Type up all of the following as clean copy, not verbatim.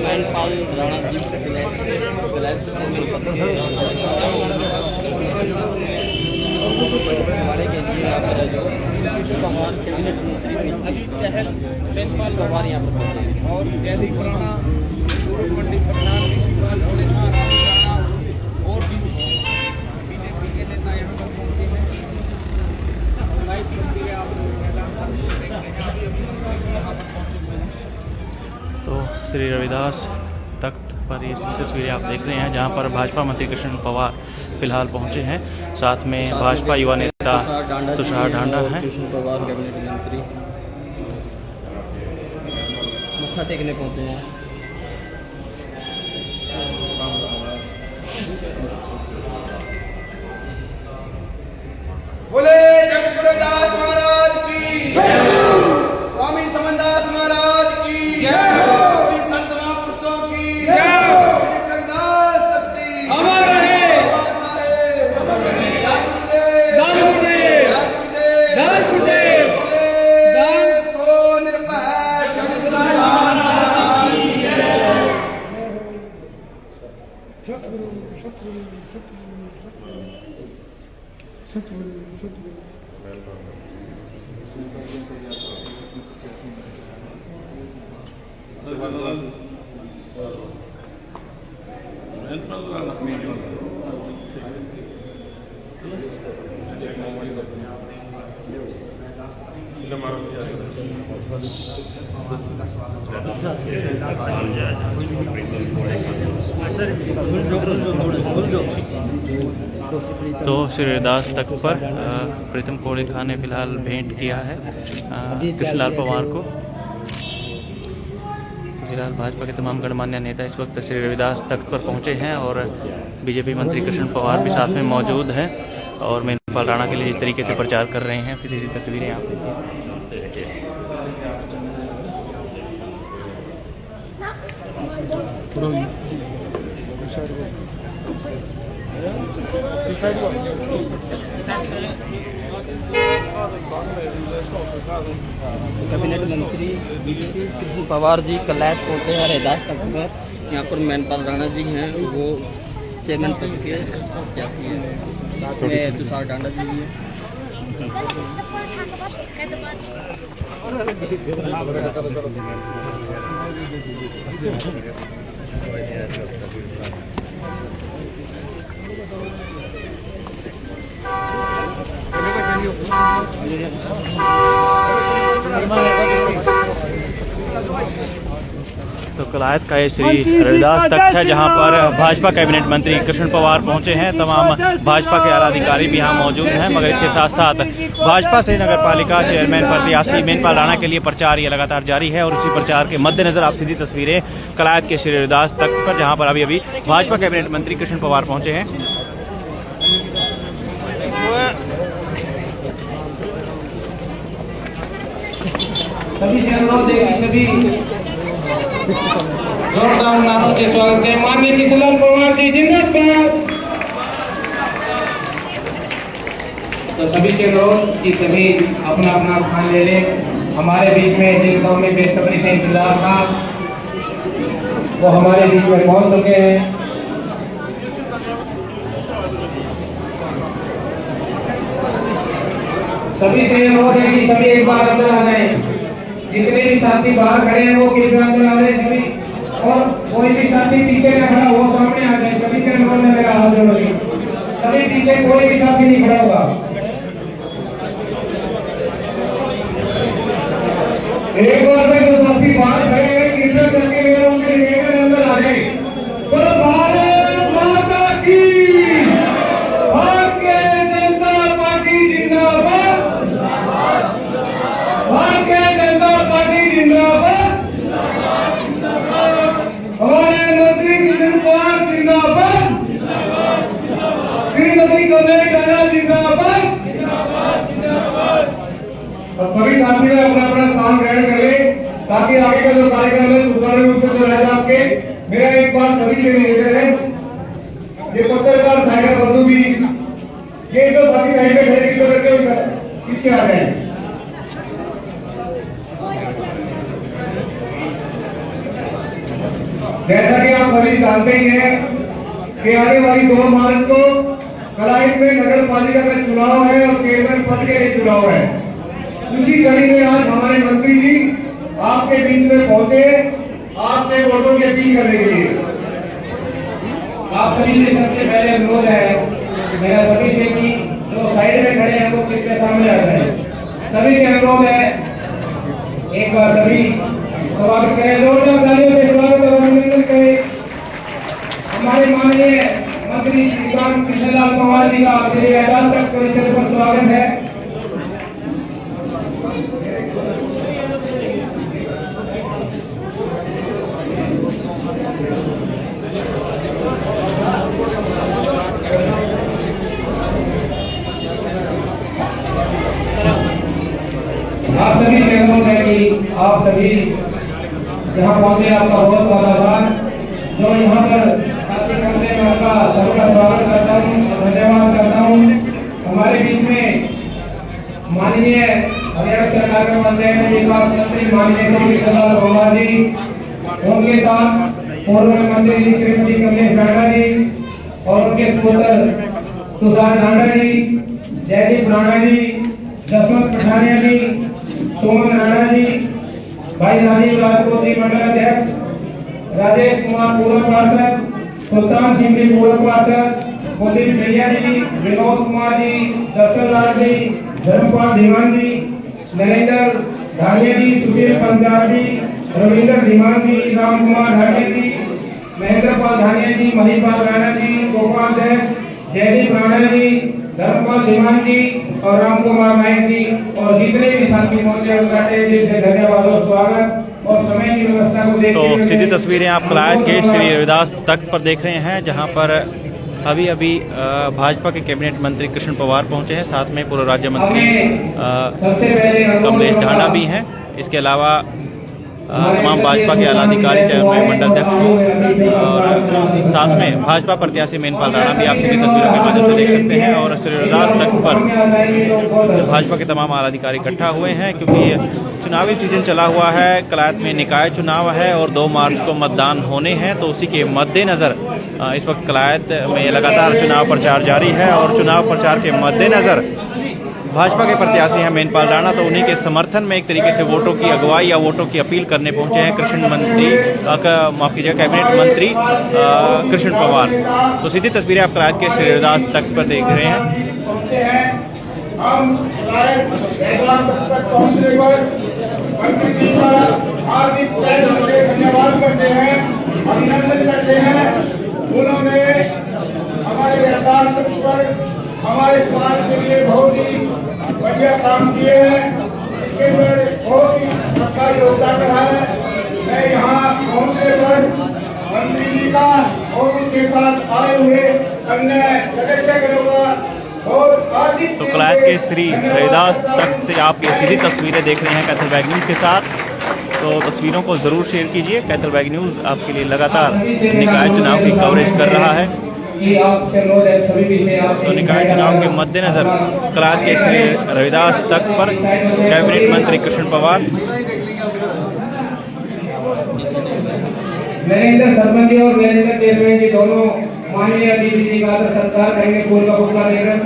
मैनपाल राणा जी से हमारे के लिए यहाँ पर जो भगवान कैबिनेट मंत्री अजीत चहल मैनपाल भगवान यहाँ पर पहुँचे और जयदीप राणा, पूर्व पंडित प्रधान ऋषिपाल भोलेनाथ राणा और भी बीजेपी के नेता यहाँ पर पहुँचे हैं। लाइव तस्वीरें आप लोग मैदान से देख रहे हैं। अभी यहाँ पर पहुँचे हुए हैं। तो श्री रविदास तख्त पर ये तस्वीरें आप देख रहे हैं जहां पर भाजपा मंत्री कृष्ण पवार फिलहाल पहुंचे हैं। साथ में भाजपा युवा नेता तुषार ढांडा हैं। कृष्ण पवार कैबिनेट मंत्री मत्था टेकने पहुंचे हैं। बोले जगत रविदास महाराज की जय, स्वामी समनदास महाराज की जय, संत महापुरुषों की जय, श्री रविदास शक्ति अमर रहे, बाबा साहेब अमर रहे, बोले सो निर्भय जगत रविदास महाराज की जय। तो श्री रविदास तख्त पर प्रीतम कोड़ी खां ने फिलहाल भेंट किया है कृष्णलाल पवार को। फिलहाल भाजपा के तमाम गणमान्य नेता इस वक्त श्री रविदास तख्त पर पहुंचे हैं और बीजेपी मंत्री कृष्ण पवार भी साथ में मौजूद हैं और मैनपाल राणा के लिए इस तरीके से प्रचार कर रहे हैं। फिर ये तस्वीरें आप देखिए। कैबिनेट मंत्री बीजेपी कृष्ण पवार जी कलैत पहुँचे हैं रविदास तख्त पर। यहाँ पर मैनपाल राणा जी हैं, वो चेयरमैन पद के प्रत्याशी हैं। साथ में तुषार ढांडा जी भी हैं। तो कलायत का ये श्री रविदास तख्त है जहां पर भाजपा कैबिनेट मंत्री कृष्ण पवार पहुंचे हैं। तमाम भाजपा के आला अधिकारी भी यहां मौजूद हैं, मगर इसके साथ साथ भाजपा से नगर पालिका चेयरमैन प्रत्याशी मैनपाल राणा के लिए प्रचार ये लगातार जारी है। और उसी प्रचार के मद्देनजर आप सीधी तस्वीरें कलायत के श्री रविदास तख्त पर जहाँ पर अभी भाजपा कैबिनेट मंत्री कृष्ण पवार पहुंचे हैं। सभी जोरदार नारों से स्वागत है। माननीय कृष्णलाल पवार जी जिंदाबाद। तो सभी से अनुरोध कि सभी अपना अपना स्थान ले लें। हमारे बीच में जिन गाँव में बेसब्री से इंतजार था वो हमारे बीच में पहुंच चुके हैं। सभी से अनुरोध है कि सभी एक बार अंदर आ जाए। जितने भी साथी बाहर खड़े हैं वो कृपया अंदर आ रहे सभी, और कोई भी साथी पीछे न खड़ा हो सामने आ जाए। सभी से अनुरोध है मेरा हाथ जोड़िए। सभी पीछे कोई भी साथी नहीं खड़ा होगा। एक बार में जो साथी बाहर खड़े हैं कृपया करके मेरे उनके निवेदन अंदर आ जाए। तो भारत माता की, भारतीय जनता पार्टी जिंदाबाद, भारतीय जनता पार्टी जिंदाबाद, हमारे मंत्री कृष्ण पवार जिंदाबाद, श्रीमती कमलेश राणा जिंदाबाद। और सभी साथियों अपना अपना स्थान ग्रहण कर ले ताकि आगे का जो कार्यक्रम है सुचारू रूप से चलाया जा सके। मेरा एक बात सभी से निवेदन है, ये पत्रकार सागर बंधु भी ये जो सभी साइड में खड़े किलो करके पीछे आ रहे हैं। जैसा कि आप सभी जानते ही हैं कि आने वाली 2 मार्च को कलाइट में नगर पालिका का चुनाव है और चेयरमैन पद के चुनाव है। उसी कड़ी में आज हमारे मंत्री जी आपके बीच में पहुंचे, आपसे वोटों की अपील करने के लिए। आप सभी से सबसे पहले अनुरोध है मेरा सभी से कि जो साइड में खड़े हैं वो किसके सामने आ जाए। सभी से अनुरोध है, एक बार सभी स्वागत करें, जोरदार तालियों से स्वागत और अभिनंदन करें हमारे माननीय मंत्री श्रीकांत कृष्णलाल पवार जी का श्री रैदास तक परिसर पर स्वागत है। आप सभी से अनुरोध है कि आप सभी यहाँ पहुंचे, आपका बहुत बहुत आभार। जो यहाँ पर शादी करने में आपका सबका स्वागत करता हूँ, धन्यवाद करता हूँ। हमारे बीच में माननीय हरियाणा सरकार के मंत्री माननीय श्री कृष्णलाल पवार जी, उनके साथ पूर्व मंत्री जी श्रीमती कमलेश राणा जी और उनके पुत्र तुषार राणा जी, जयदीप राणा जी, जसवंत पठानिया जी, सुमन राणा जी, भाई राजीव राजपूत जी मंडल अध्यक्ष, राजेश कुमार पूर्व पार्षद, सुल्तान सिंह जी पूर्व पार्षद, कुलदीप भैया जी, विनोद कुमार जी, दर्शन लाल जी, धर्मपाल धीमान जी, नरेंद्र धानिया जी, सुशील पंजाब जी, रविंद्र धीमान जी, राम कुमार धानिया जी, महेंद्र पाल धानिया जी, मणिपाल राणा जी, गोपाल देव, जयदीप राणा जी, धर्मपाल धीमान जी और राम कुमार नायक जी और जितने भी साथी पहुंचे उनका से धन्यवाद और स्वागत और समय की व्यवस्था को देखते हुए। तो सीधी तस्वीरें आप कलायत के श्री रविदास तख्त पर देख रहे हैं, जहां पर अभी अभी भाजपा के कैबिनेट मंत्री कृष्ण पवार पहुंचे हैं, साथ में पूर्व राज्य मंत्री कमलेश ढांडा भी हैं। इसके अलावा तमाम भाजपा के आला अधिकारी, चेयरमैन, मंडलाध्यक्ष और साथ में भाजपा प्रत्याशी मेनपाल राणा भी आप सीधी तस्वीरों के माध्यम से देख सकते हैं। और श्री रविदास तख्त पर भाजपा के तमाम आला अधिकारी इकट्ठा हुए हैं, क्योंकि चुनावी सीजन चला हुआ है। कलायत में निकाय चुनाव है और 2 मार्च को मतदान होने हैं, तो उसी के मद्देनजर इस वक्त कलायत में लगातार चुनाव प्रचार जारी है। और चुनाव प्रचार के मद्देनजर भाजपा के प्रत्याशी हैं मेनपाल राणा, तो उन्हीं के समर्थन में एक तरीके से वोटों की अगुवाई या वोटों की अपील करने पहुंचे हैं कैबिनेट मंत्री कृष्ण पवार। तो सीधी तस्वीरें आप कलायत के श्री रविदास तख्त पर देख रहे हैं। धन्यवाद करते हैं, अभिनंदन करते हैं। उन्होंने हमारे रविदास तख्त पर हमारे समाज के लिए बहुत ही बढ़िया काम किए हैं, इसके अंदर बहुत ही अच्छा योगदान रहा है। मैं यहाँ पहुंचने पर मंत्री जी का और उनके साथ आए हुए अन्य सदस्यगणों का और हार्दिक। तो कलायत के श्री रविदास तख्त से आप ये सीधी तस्वीरें देख रहे हैं कैथल बैग न्यूज के साथ। तो तस्वीरों को जरूर शेयर कीजिए। कैथल बैग न्यूज आपके लिए लगातार निकाय चुनाव की कवरेज कर रहा है। तो निकाय चुनाव के मद्देनजर कलायत के श्री रविदास तख्त पर कैबिनेट मंत्री कृष्ण पवार, नरेंद्र सरपंच जी और नरेंद्र चेयरमैन जी दोनों माननीय अतिथि जी का सत्कार करेंगे फूल का बुक्का देकर।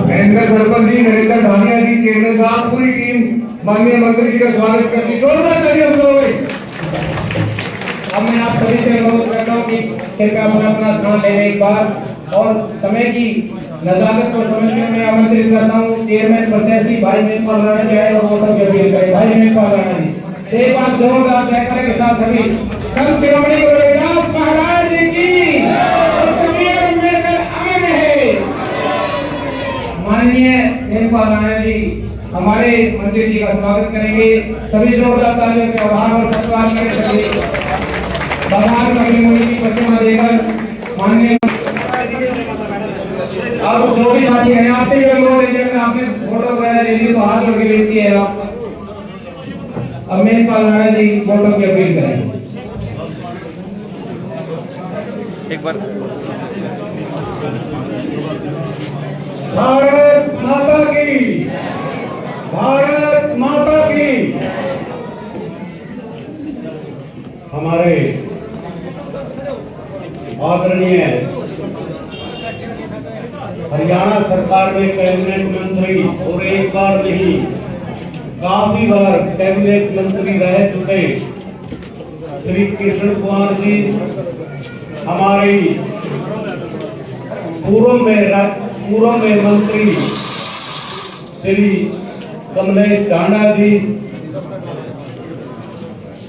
नरेंद्र सरपंच जी, नरेंद्र धानिया जी, चेयरमैन साहब, पूरी टीम माननीय मंत्री जी का स्वागत करती है। अब मैं आप सभी से अनुरोध करता हूँ कि कृपया अपना स्थान ले लें एक बार और समय की नजाकत को समझकर मैं आमंत्रित करता हूँ चेयरमैन प्रत्याशी भाई मेनपाल राणा जी आए और वोटों की अपील करें। भाई मेनपाल राणा जी एक बार जोरदार जयकारे के साथ सभी संत शिरोमणि गुरु रविदास महाराज जी की अमन है। माननीय मेनपाल राणा जी हमारे मंत्री जी का स्वागत करेंगे। सभी जोरदार तालियों के आभार और सत्कार करें सभी। बाजार कभी मुझे की प्रतिमा देकर माननीय आप जो भी साथी हैं आपसे भी अनुरोध है कि आपने फोटो वगैरह ले ली तो हाथ जोड़ के विनती है आप मेजपाल राणा जी फोटो की अपील करें। एक बार भारत माता की, भारत माता की। हमारे आदरणीय हरियाणा सरकार में कैबिनेट मंत्री और एक बार नहीं काफी बार कैबिनेट मंत्री रह चुके श्री कृष्ण कुमार जी हमारे पूर्व में मंत्री श्री कमलेश टांडा जी,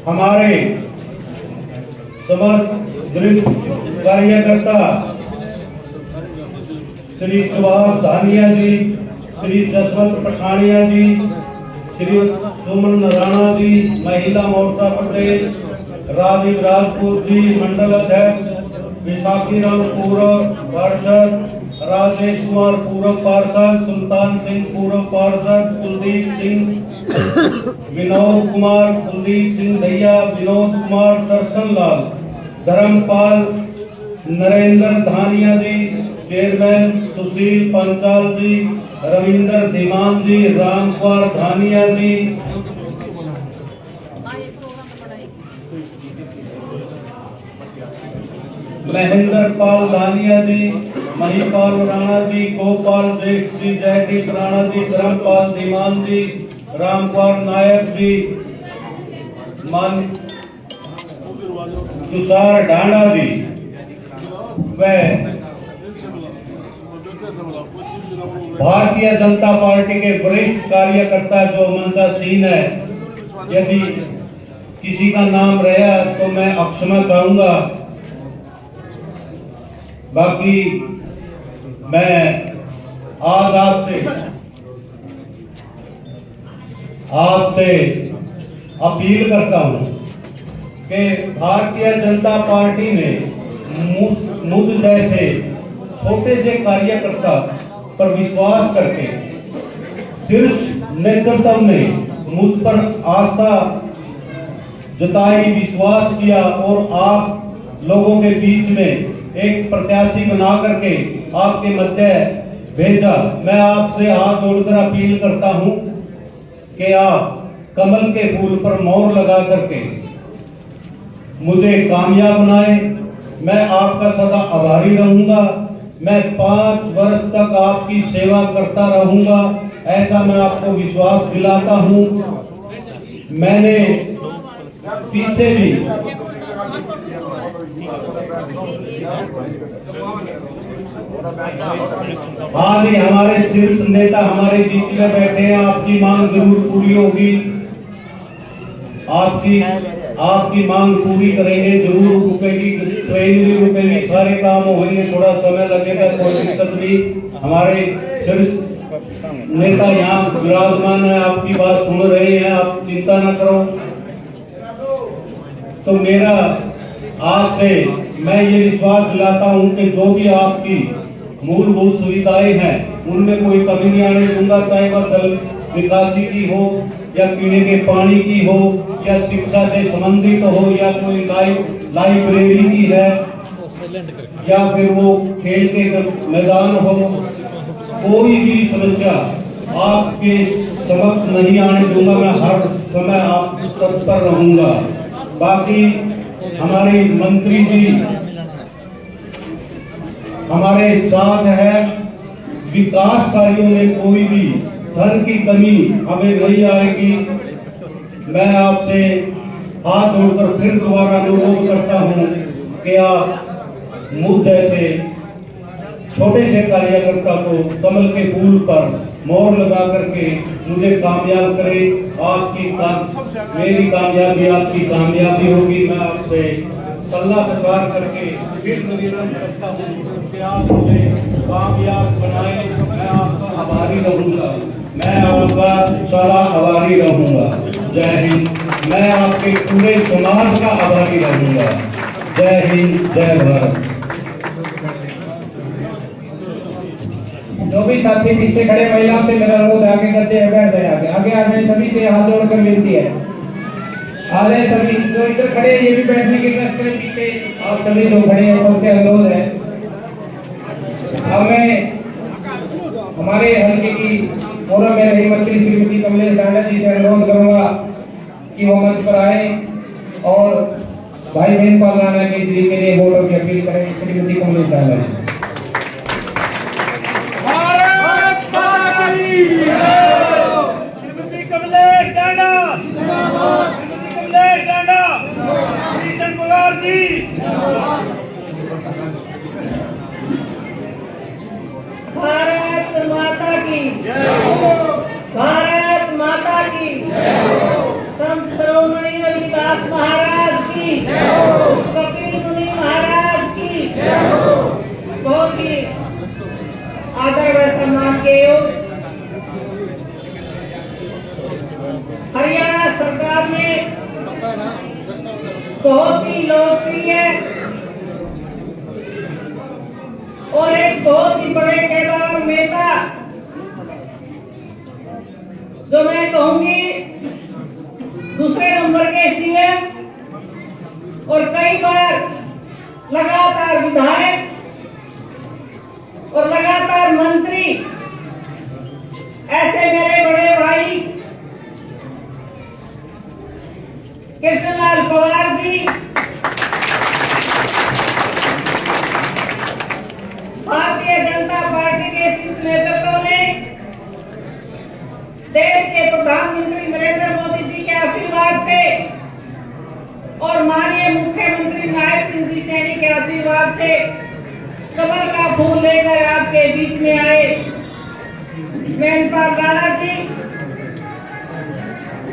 हमारे समस्त वरिष्ठ कार्यकर्ता श्री सुभाष धानिया जी, श्री जसवंत पठानिया जी, श्री सुमन राणा जी, महिला मोर्चा प्रदेश, राजीव राजपूत जी मंडल अध्यक्ष, विशाखी राम पूर्व पार्षद, राजेश कुमार पूर्व पार्षद, सुल्तान सिंह पूर्व पार्षद, कुलदीप सिंह, विनोद कुमार, कुलदीप सिंह दैया, विनोद कुमार, दर्शन लाल, धर्मपाल, नरेंद्र धानिया जी, चेयरमैन सुशील पंचाल जी, रविंदर धीमान जी, राम कुमार धानिया जी, महेंद्र पाल धानिया जी, महीपाल राणा जी, गोपाल देख जी, जयदीप राणा जी, धर्मपाल धीमान जी, रामकुमार नायक जी, मान तुषार डांडा जी व भारतीय जनता पार्टी के वरिष्ठ कार्यकर्ता जो मंचासीन है, यदि किसी का नाम रहा तो मैं अक्षमा चाहूंगा। बाकी मैं आज आपसे अपील करता हूं कि भारतीय जनता पार्टी ने मुझ जैसे छोटे से कार्यकर्ता पर विश्वास करके शीर्ष नेतृत्व ने मुझ पर आस्था जताई, विश्वास किया और आप लोगों के बीच में एक प्रत्याशी बना करके आपके मध्य भेजा। मैं आपसे हाथ जोड़कर अपील करता हूं कि आप कमल के फूल पर मोहर लगा करके मुझे कामयाब बनाए। मैं आपका सदा आभारी रहूंगा। मैं 5 वर्ष तक आपकी सेवा करता रहूंगा, ऐसा मैं आपको विश्वास दिलाता हूं। मैंने पीछे भी आज ही हमारे शीर्ष नेता हमारे बीच में बैठे हैं, आपकी मांग जरूर पूरी होगी, आपकी मांग पूरी करेंगे, जरूर रुकेगी, ट्रेन भी रुकेगी, सारे काम होंगे, थोड़ा समय लगेगा, कोई दिक्कत नहीं। हमारे शीर्ष नेता यहाँ विराजमान है, आपकी बात सुन रहे हैं, आप चिंता न करो। तो मेरा आज से मैं ये विश्वास दिलाता हूं कि जो भी आपकी मूलभूत सुविधाएं हैं उनमें कोई कमी नहीं आने दूंगा, चाहे वह जल निकासी की हो या पीने के पानी की हो या शिक्षा से संबंधित हो या कोई लाइब्रेरी की है या फिर वो खेल के मैदान हो, कोई भी समस्या आपके समक्ष नहीं आने दूंगा। मैं हर समय आप तत्पर रहूंगा। बाकी हमारे मंत्री जी हमारे साथ है, विकास कार्यों में कोई भी धन की कमी हमें नहीं आएगी। मैं आपसे हाथ जोड़कर फिर दोबारा अनुरोध करता हूं कि आप मुझ जैसे छोटे से कार्यकर्ता को कमल के फूल पर मोहर लगा करके मुझे कामयाब करें। मेरी कामयाबी आपकी कामयाबी होगी। मैं आपसे सल्ला प्रचार करके फिर निवेदन करता हूँ कि आप मुझे कामयाब बनाए। मैं आपका आभारी रहूंगा, मैं आपका सदा आभारी रहूंगा। जय हिंद। मैं आपके पूरे समाज का आभारी रहूंगा। जय हिंद, जय भारत। जो भी साथी पीछे खड़े महिलाओं से मेरा अनुरोध आगे करते हैं, बैठ जाए आगे आगे आ जाए। सभी से हाथ जोड़कर विनती है, आ जाए सभी जो इधर खड़े हैं, ये भी बैठने की कोशिश करें पीछे। आप सभी जो खड़े हैं सबसे अनुरोध है, हमें हमारे हल्के की फोरम में रही मंत्री श्रीमती कमलेश डांडा जी से अनुरोध करूंगा कि वो मंच पर आए और भाई मेनपाल राणा के जी के लिए वोटों की अपील करें। श्रीमती कमलेश डांडा जी। श्रीमती कमलेश डांडा, श्रीमती कमलेश डांडा, किशन पवार जी। भारत माता की जय, भारत माता की जय, संत शिरोमणि रविदास महाराज की जय, कपिल मुनि महाराज की जय। बहुत ही आदर व सम्मान के योग हरियाणा सरकार में बहुत ही लोकप्रिय और एक बहुत ही बड़े कैदार नेता, जो मैं कहूंगी दूसरे नंबर के सीएम और कई बार लगातार विधायक और लगातार मंत्री, ऐसे मेरे बड़े भाई कृष्णलाल पवार जी भारतीय जनता पार्टी के शीर्ष नेतृत्व ने देश के प्रधानमंत्री नरेंद्र मोदी जी के आशीर्वाद से और माननीय मुख्यमंत्री नायब सिंह जी सैनी के आशीर्वाद से कमल का फूल लेकर आपके बीच में आए मेनपाल राणा जी,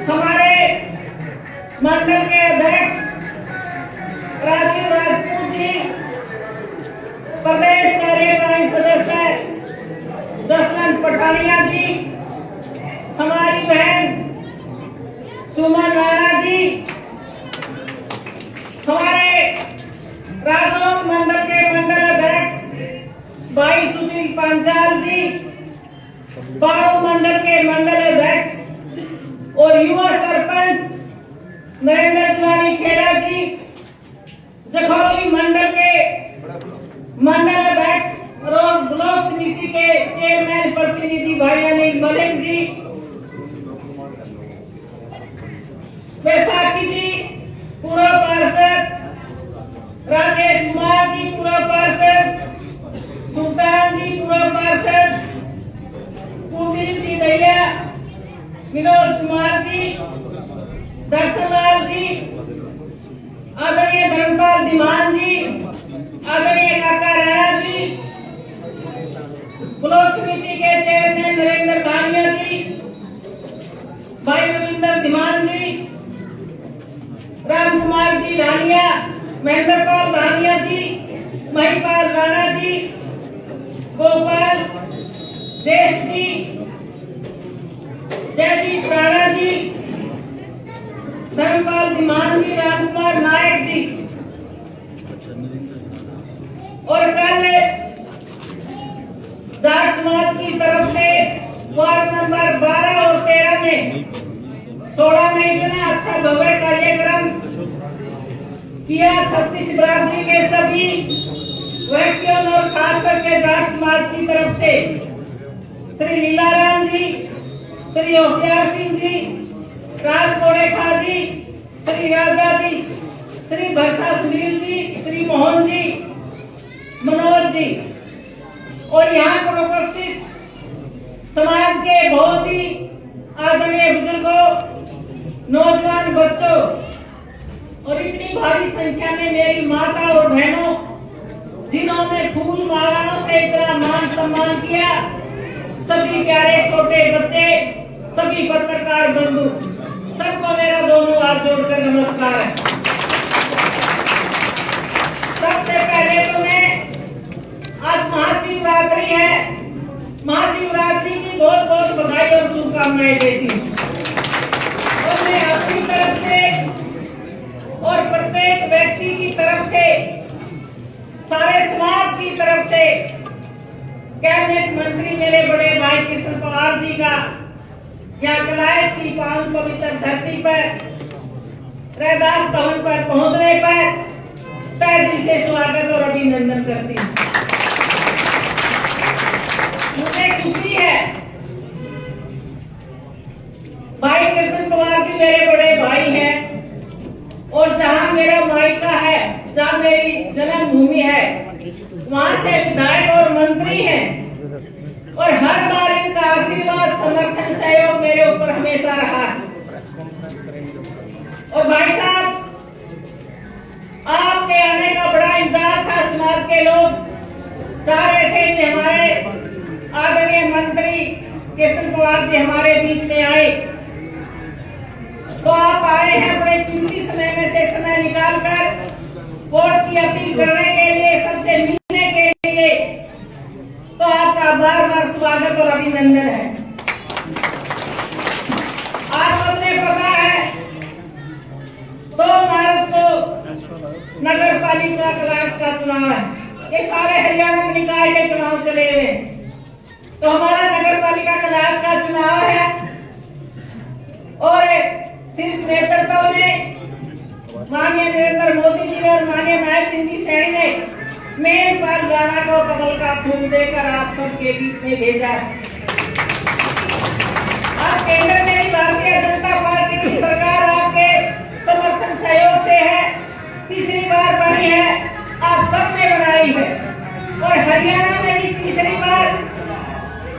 हमारे मंडल के अध्यक्ष राजीव राजपूत जी, प्रदेश कार्यकारिणी सदस्य जसवंत पठानिया जी, हमारी बहन सुमन राणा जी, हमारे राजौर मंडल के मंडल अध्यक्ष भाई सुशील पांचाल जी, बाड़ो मंडल के मंडल अध्यक्ष और युवा सरपंच नरेंद्र तिवारी खेड़ा जी, जखौली मंडल के मंडल अध्यक्ष और ब्लॉक समिति के चेयरमैन प्रतिनिधि भाई अनिल मलिक जी, बैसाखी जी पूर्व पार्षद, राजेश कुमार जी पूर्व पार्षद, सुल्तान जी पूर्व पार्षद, कुलदीप जी दैया, विनोद कुमार जी, दर्शनलाल जी, आदरणीय धर्मपाल धीमान जी, आदरणीय काका राणा जी, ब्लॉक समिति के चेयरमैन नरेंद्र धानिया जी, भाई रविंदर धीमान जी, राम कुमार जी धानिया, महेंद्रपाल धानिया जी, महिपाल राणा जी, गोपाल देश जी, जयदीप राणा जी, धर्मपाल धीमान जी, राम कुमार नायक जी। और कल जाट समाज की तरफ से वार्ड नंबर 12 और 13 में 16 में इतना अच्छा भव्य कार्यक्रम किया। छत्तीस बरादरी के सभी व्यक्तियों और खास करके जाट समाज की तरफ से श्री लीलाराम जी, श्री होशियार सिंह जी, राज कोड़ेखा जी, श्री राजा जी, श्री भरता सुनील जी, श्री मोहन जी, मनोज जी और यहाँ पर उपस्थित समाज के बहुत ही आदरणीय बुजुर्गों, नौजवान बच्चों और इतनी भारी संख्या में मेरी माता और बहनों, जिन्होंने फूल मालाओं से इतना मान सम्मान किया, सभी प्यारे छोटे बच्चे, सभी पत्रकार बंधु, सबको मेरा दोनों हाथ जोड़कर नमस्कार है। सबसे पहले तो मैं आज महाशिवरात्रि है, महाशिवरात्रि की बहुत बहुत बधाई और शुभकामनाएं देती हूँ। और मैं अपनी तरफ से और प्रत्येक व्यक्ति की तरफ से, सारे समाज की तरफ से कैबिनेट मंत्री मेरे बड़े भाई कृष्ण पवार जी का यहाँ कलायत की पावन पवित्र धरती पर रैदास भवन पर पहुंचने पर तहे दिल से स्वागत और अभिनंदन करती हूँ। मुझे खुशी है, भाई कृष्ण कुमार जी मेरे बड़े भाई हैं और जहां मेरा मायका है, जहां मेरी जन्मभूमि है, वहां से विधायक और मंत्री हैं और हर बार इनका आशीर्वाद, समर्थन, सहयोग मेरे ऊपर हमेशा रहा है। और भाई साहब, आपके आने का बड़ा इंतजार था, समाज के लोग चाह रहे थे कि हमारे आदरणीय मंत्री कृष्ण पवार जी हमारे बीच में आए, तो आप आए हैं बड़े कीमती समय में से समय निकालकर वोट की अपील करने के लिए, सबसे मिलने के लिए, तो आपका बार बार स्वागत और अभिनंदन है। आप अपने पता है 2 मार्च को नगर पालिका क्लास का चुनाव है। ये सारे हरियाणा में निकाय के चुनाव चले हुए, तो हमारा नगर पालिका क्लास का चुनाव है और शीर्ष नेतृत्व ने माननीय नरेंद्र मोदी जी और माननीय नायब सिंह जी सैनी ने मेन पर जाना को कमल का फूल देकर आप सबके बीच में भेजा है। आज केंद्र में भी भारतीय जनता पार्टी की सरकार आपके समर्थन सहयोग से है, तीसरी बार बनी है, आप सब ने बनाई है और हरियाणा में भी तीसरी बार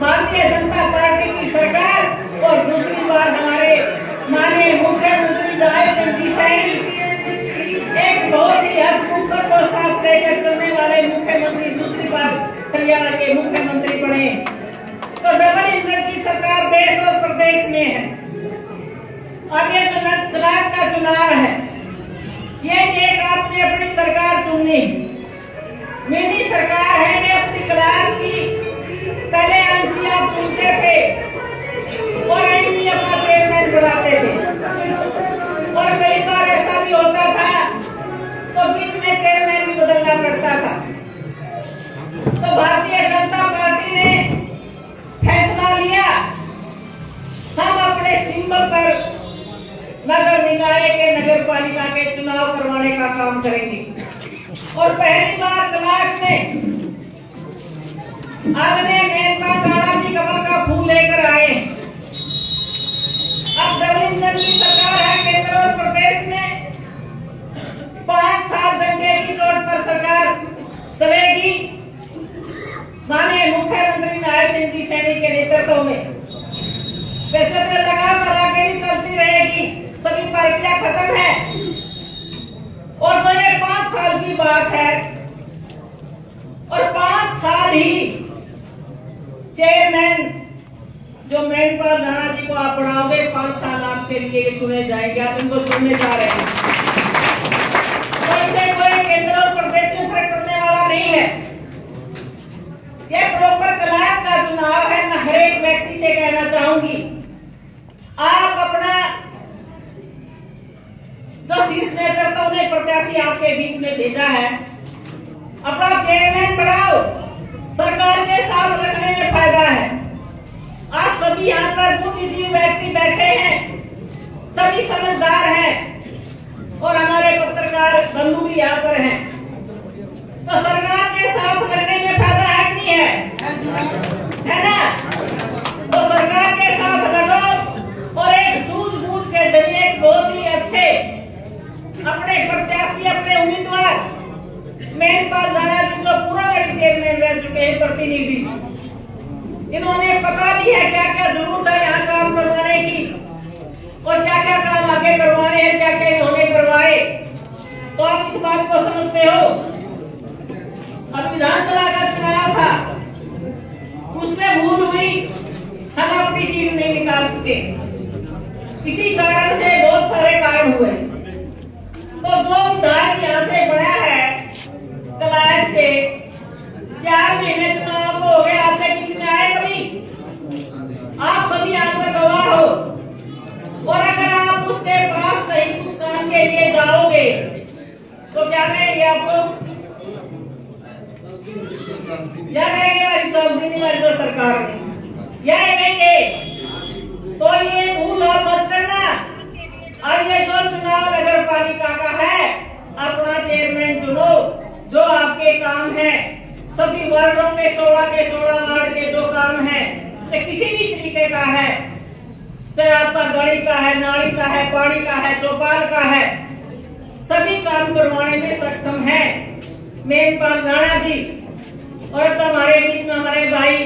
भारतीय जनता पार्टी की सरकार और दूसरी बार हमारे माननीय मुख्यमंत्री नायब सिंह जी सैनी, एक बहुत ही हंसमुख को साथ लेकर चलने वाले मुख्यमंत्री दूसरी बार हरियाणा के मुख्यमंत्री बने। तो डबल इंजन की सरकार देश और प्रदेश में है। अब ये जो क्लास का चुनाव है, ये एक आपने अपनी सरकार चुनी, मेरी सरकार है, मैं अपनी क्लास की पहले एमसी आप चुनते थे और एमसी अपना चेयरमैन बनाते थे और कई बार ऐसा भी होता था तो बीच में चेयरमैन भी बदलना पड़ता था। तो भारतीय जनता पार्टी ने फैसला लिया, हम अपने सिंबल पर नगर निकाय के, नगर पालिका के चुनाव करवाने का काम करेंगे। और पहली बार क्लास में आदरणीय मेनका राणा जी कमल का फूल लेकर आए। अब डबल इंजन की सरकार है केंद्र और प्रदेश में, 5 साल दंगे की चोट पर सरकार चलेगी माननीय मुख्यमंत्री नायब सिंह जी सैनी के नेतृत्व में। वैसे तो लगातार आगे भी चलती रहेगी, सभी प्रक्रिया खत्म है और तो ये 5 साल की बात है और 5 साल ही चेयरमैन जो मेनपाल राणा जी को आप बढ़ाओगे, 5 साल आपके लिए चुने जाएंगे, आप इनको चुनने जा रहे हैं। तो इससे कोई केंद्र और प्रदेश में फर्क पड़ने वाला नहीं है। ये प्रॉपर क्लास का चुनाव है। मैं हर एक व्यक्ति से कहना चाहूंगी, आप अपना जो शीर्ष नेतृत्व ने प्रत्याशी आपके बीच में भेजा है, अपना चेयरमैन बढ़ाओ, सरकार के साथ रखने में फायदा है। आप सभी यहाँ पर बुद्धिजीवी व्यक्ति बैठे हैं, सभी समझदार हैं और हमारे पत्रकार बंधु भी यहाँ पर हैं, तो सरकार के साथ लगने में फायदा है कि नहीं है ना? तो सरकार के साथ लगो और एक सूझबूझ के जरिए बहुत ही अच्छे अपने प्रत्याशी, अपने उम्मीदवार मेनपाल राणा जी जो पूरा चेयरमैन रह चुके हैं, प्रतिनिधि, इन्होंने पता भी है क्या क्या जरूरत है यहाँ काम करवाने की और क्या क्या काम आगे करवाने हैं, क्या क्या इन्होंने करवाए। तो आप इस बात को समझते हो। अब विधानसभा का चुनाव था, उसमें भूल हुई, हम अपनी सीट नहीं निकाल सके, इसी कारण से बहुत सारे कारण हुए। तो जो विधायक यहाँ से बना है कलायत से, 4 महीने चुनाव को हो गए, आपके बीच में आए कभी? आप सभी यहाँ पर गवाह हो। और अगर आप उसके पास कहीं कुछ काम के लिए जाओगे तो क्या याद रहेंगे आपको? याद रहेंगे हमारी चौधरी हमारी तो सरकार ने याद रहेंगे। तो ये भूल आप मत करना। अब ये जो चुनाव नगर पालिका का है, अपना चेयरमैन चुनो जो आपके काम है, सभी वार्डों के 16 वार्ड के जो काम है, चाहे किसी भी तरीके का है, चाहे आपका गली का है, नाली का है, पानी का है, चौपाल का है, सभी काम करवाने में सक्षम है मेनपाल राणा जी। और तो हमारे बीच में हमारे भाई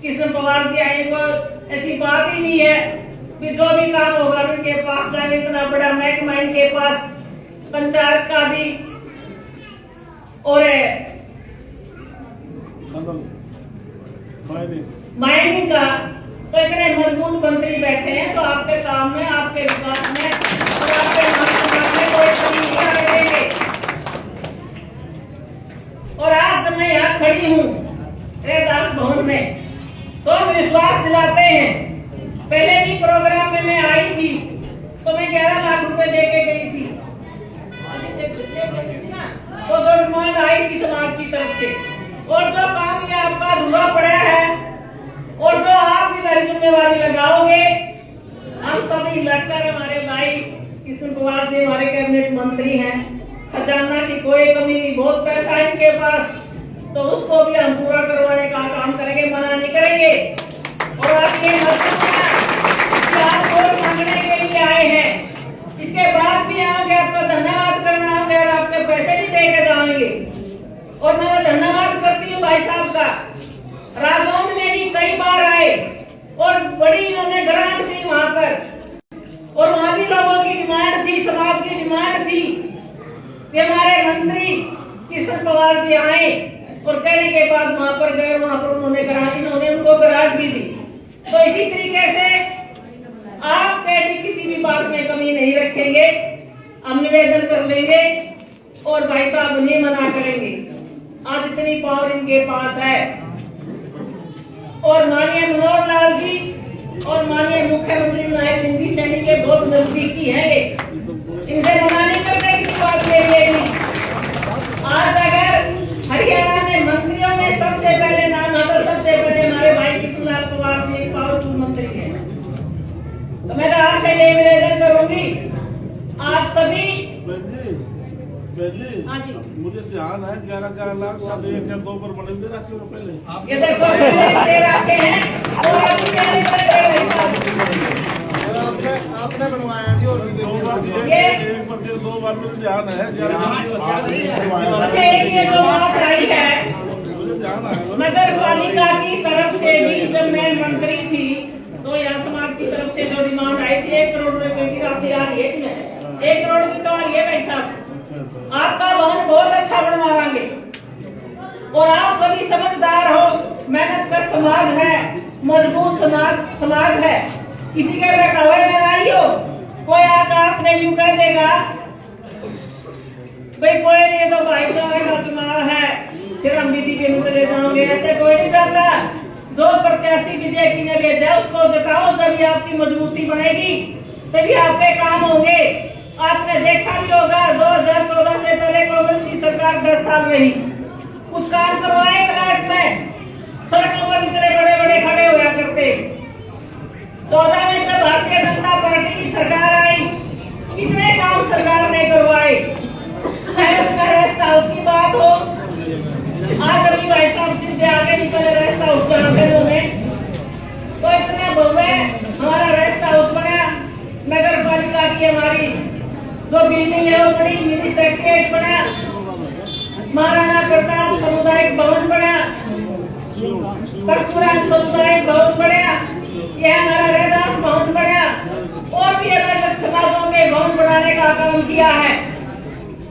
कृष्ण पवार जी आए, को ऐसी बात ही नहीं है कि जो भी काम होगा उनके पास जाए। इतना बड़ा महकमा इनके पास, पंचायत का भी और माइनिंग का, तो इतने मजबूत मंत्री बैठे हैं, तो आपके काम में, आपके विकास में और आपके समाज में कोई कमी नहीं आने देंगे। और आज मैं यहाँ खड़ी हूँ रैदास भवन में, तो हम विश्वास दिलाते हैं। पहले भी प्रोग्राम में मैं आई थी तो मैं 11 लाख रुपए दे के गई थी, तो जो डिमांड आई थी समाज की तरफ से, और जो काम ये आपका अधूरा पड़ा है और जो आप भी मेरी जिम्मेवारी लगाओगे, हम सभी लड़कर हमारे भाई कृष्ण पवार जी हमारे कैबिनेट मंत्री हैं, खजाना की कोई कमी नहीं, बहुत पैसा है इनके पास, तो उसको भी हम पूरा करवाने का काम करेंगे, मना नहीं करेंगे। और आप ये मत समझना कि आप वोट मांगने के लिए आए हैं, इसके बाद भी आओगे, आपका धन्यवाद करना होगा और आपके पैसे भी देकर जाएंगे। और मैं धन्यवाद करती हूँ भाई साहब का, राजौंद में भी कई बार आए और बड़ी इन्होंने ग्रांट दी वहां पर, और वहां भी लोगों की डिमांड थी, समाज की डिमांड थी कि हमारे मंत्री कृष्ण पवार जी आए, और कहने के बाद वहां पर गए, वहां पर उन्होंने ग्रांट, इन्होंने उनको ग्रांट भी दी। तो इसी तरीके से आप भी किसी भी बात में कमी नहीं रखेंगे, हम निवेदन कर लेंगे और भाई साहब नहीं मना करेंगे। आज इतनी पावर इनके पास है। और माननीय मनोहर लाल जी और माननीय मुख्यमंत्री नायब सिंह सैनी के बहुत नजदीकी हैं ये, इनसे मना नहीं करते किसी बात के लिए। आज अगर हरियाणा में मंत्रियों में सबसे पहले नाम आता, सबसे पहले हमारे भाई कृष्णलाल पवार जी पावरफुल मंत्री हैं। तो मैं तो आपसे ये निवेदन करूंगी, आप सभी हाँ जी, मुझे ध्यान है 11 लाख सब 1 या 2 पर बने दे रखे हो पहले ये देखो दे रखे हैं और आपने बनवाया जी, और 2 बार ये 1 पर 2 बार मुझे ध्यान है। ये जो बात आई है मुझे ध्यान है नगर पालिका की तरफ से भी, जब मैं मंत्री थी तो यहाँ समाज की तरफ से जो डिमांड आई थी 1 करोड़ रुपए की राशि आ रही है, इसमें 1 करोड़ की तो आ रही है भाई साहब। आपका भवन बहुत अच्छा बनवाएंगे और आप सभी समझदार हो, मेहनत कर समाज है, मजबूत समाज है, किसी के बहकावे में नहीं हो। कोई आकर आपने यूं कह देगा भाई कोई नहीं तो भाई का चुनाव है फिर हम बीजेपी में चले जाओगे, ऐसे कोई नहीं करता। जो प्रत्याशी बीजेपी ने भेजा उसको जिताओ, तभी आपकी मजबूती बनेगी, तभी आपके काम होंगे। आपने देखा भी होगा 2014 से पहले कांग्रेस की सरकार 10 साल रही, कुछ काम करवाए क्लास में, सड़कों पर इतने बड़े बड़े खड़े हुआ करते। 14 में जब भारतीय जनता पार्टी की सरकार आई, कितने काम सरकार ने करवाए, चाहे उसका रेस्ट हाउस की बात हो। आज अभी भाई साहब सीधे आगे निकले रेस्ट हाउस के आंदोलन में, तो इतना भव्य हमारा रेस्ट हाउस बना, नगर पालिका की हमारी जो बिल्डिंग है वो बड़ी, मिनी सेक्रेटरीट बना, महाराणा प्रताप सामुदायिक भवन बना, परशुराम सामुदायिक भवन बना, यह हमारा रैदास भवन बना, और भी अलग अलग समाजों के भवन बनाने का काम किया है।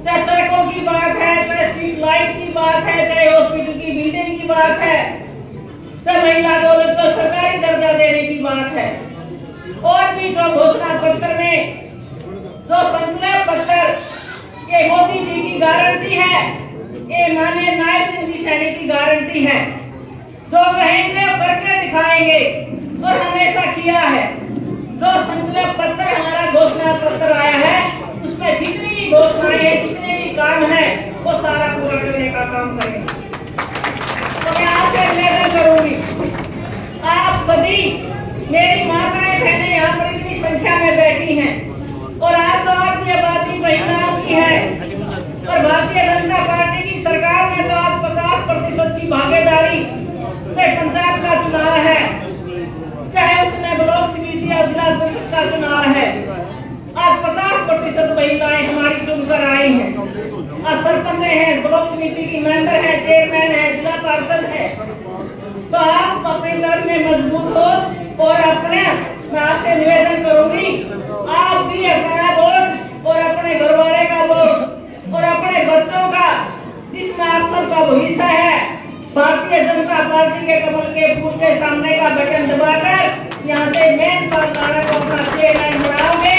चाहे सड़कों की बात है, चाहे स्ट्रीट लाइट की बात है, चाहे हॉस्पिटल की बिल्डिंग की बात है, चाहे महिला दौलत को सरकारी दर्जा देने की बात है, और भी जो घोषणा पत्र में जो संकल्प पत्र ये मोदी जी की गारंटी है, ये माननीय नायब सिंह सैनी की गारंटी है, जो कहेंगे करके दिखाएंगे और हमेशा किया है। जो संकल्प पत्र हमारा घोषणा पत्र आया है उसमें उसमें जितनी भी घोषणाएं हैं, जितने भी काम है, वो सारा पूरा करने का काम करेंगे। तो मैं आपसे निवेदन करूंगी, आप सभी मेरी माताएं बहनें यहाँ पर इतनी संख्या में बैठी हैं और आज तो आपकी आबादी महिलाओं की है और भारतीय जनता पार्टी की सरकार में तो आज 50% की भागीदारी से पंचायत का चुनाव है, चाहे उसमें ब्लॉक समिति या जिला परिषद का चुनाव है। आज 50% महिलाएं हमारी चुनकर आई हैं। आज सरपंच हैं, ब्लॉक समिति की मेंबर है, चेयरमैन है, जिला पार्षद है। तो आप अपने लड़ में मजबूत हो और अपने मैं आपसे निवेदन करूंगी, आप भी अपना वोट और अपने घर वाले का वोट और अपने बच्चों का, जिसमें आप सबका भविष्य है, भारतीय जनता पार्टी के कमल के फूल के सामने का बटन दबाकर यहाँ से मेन पार्टी को अपना चेयरमैन बनाओगे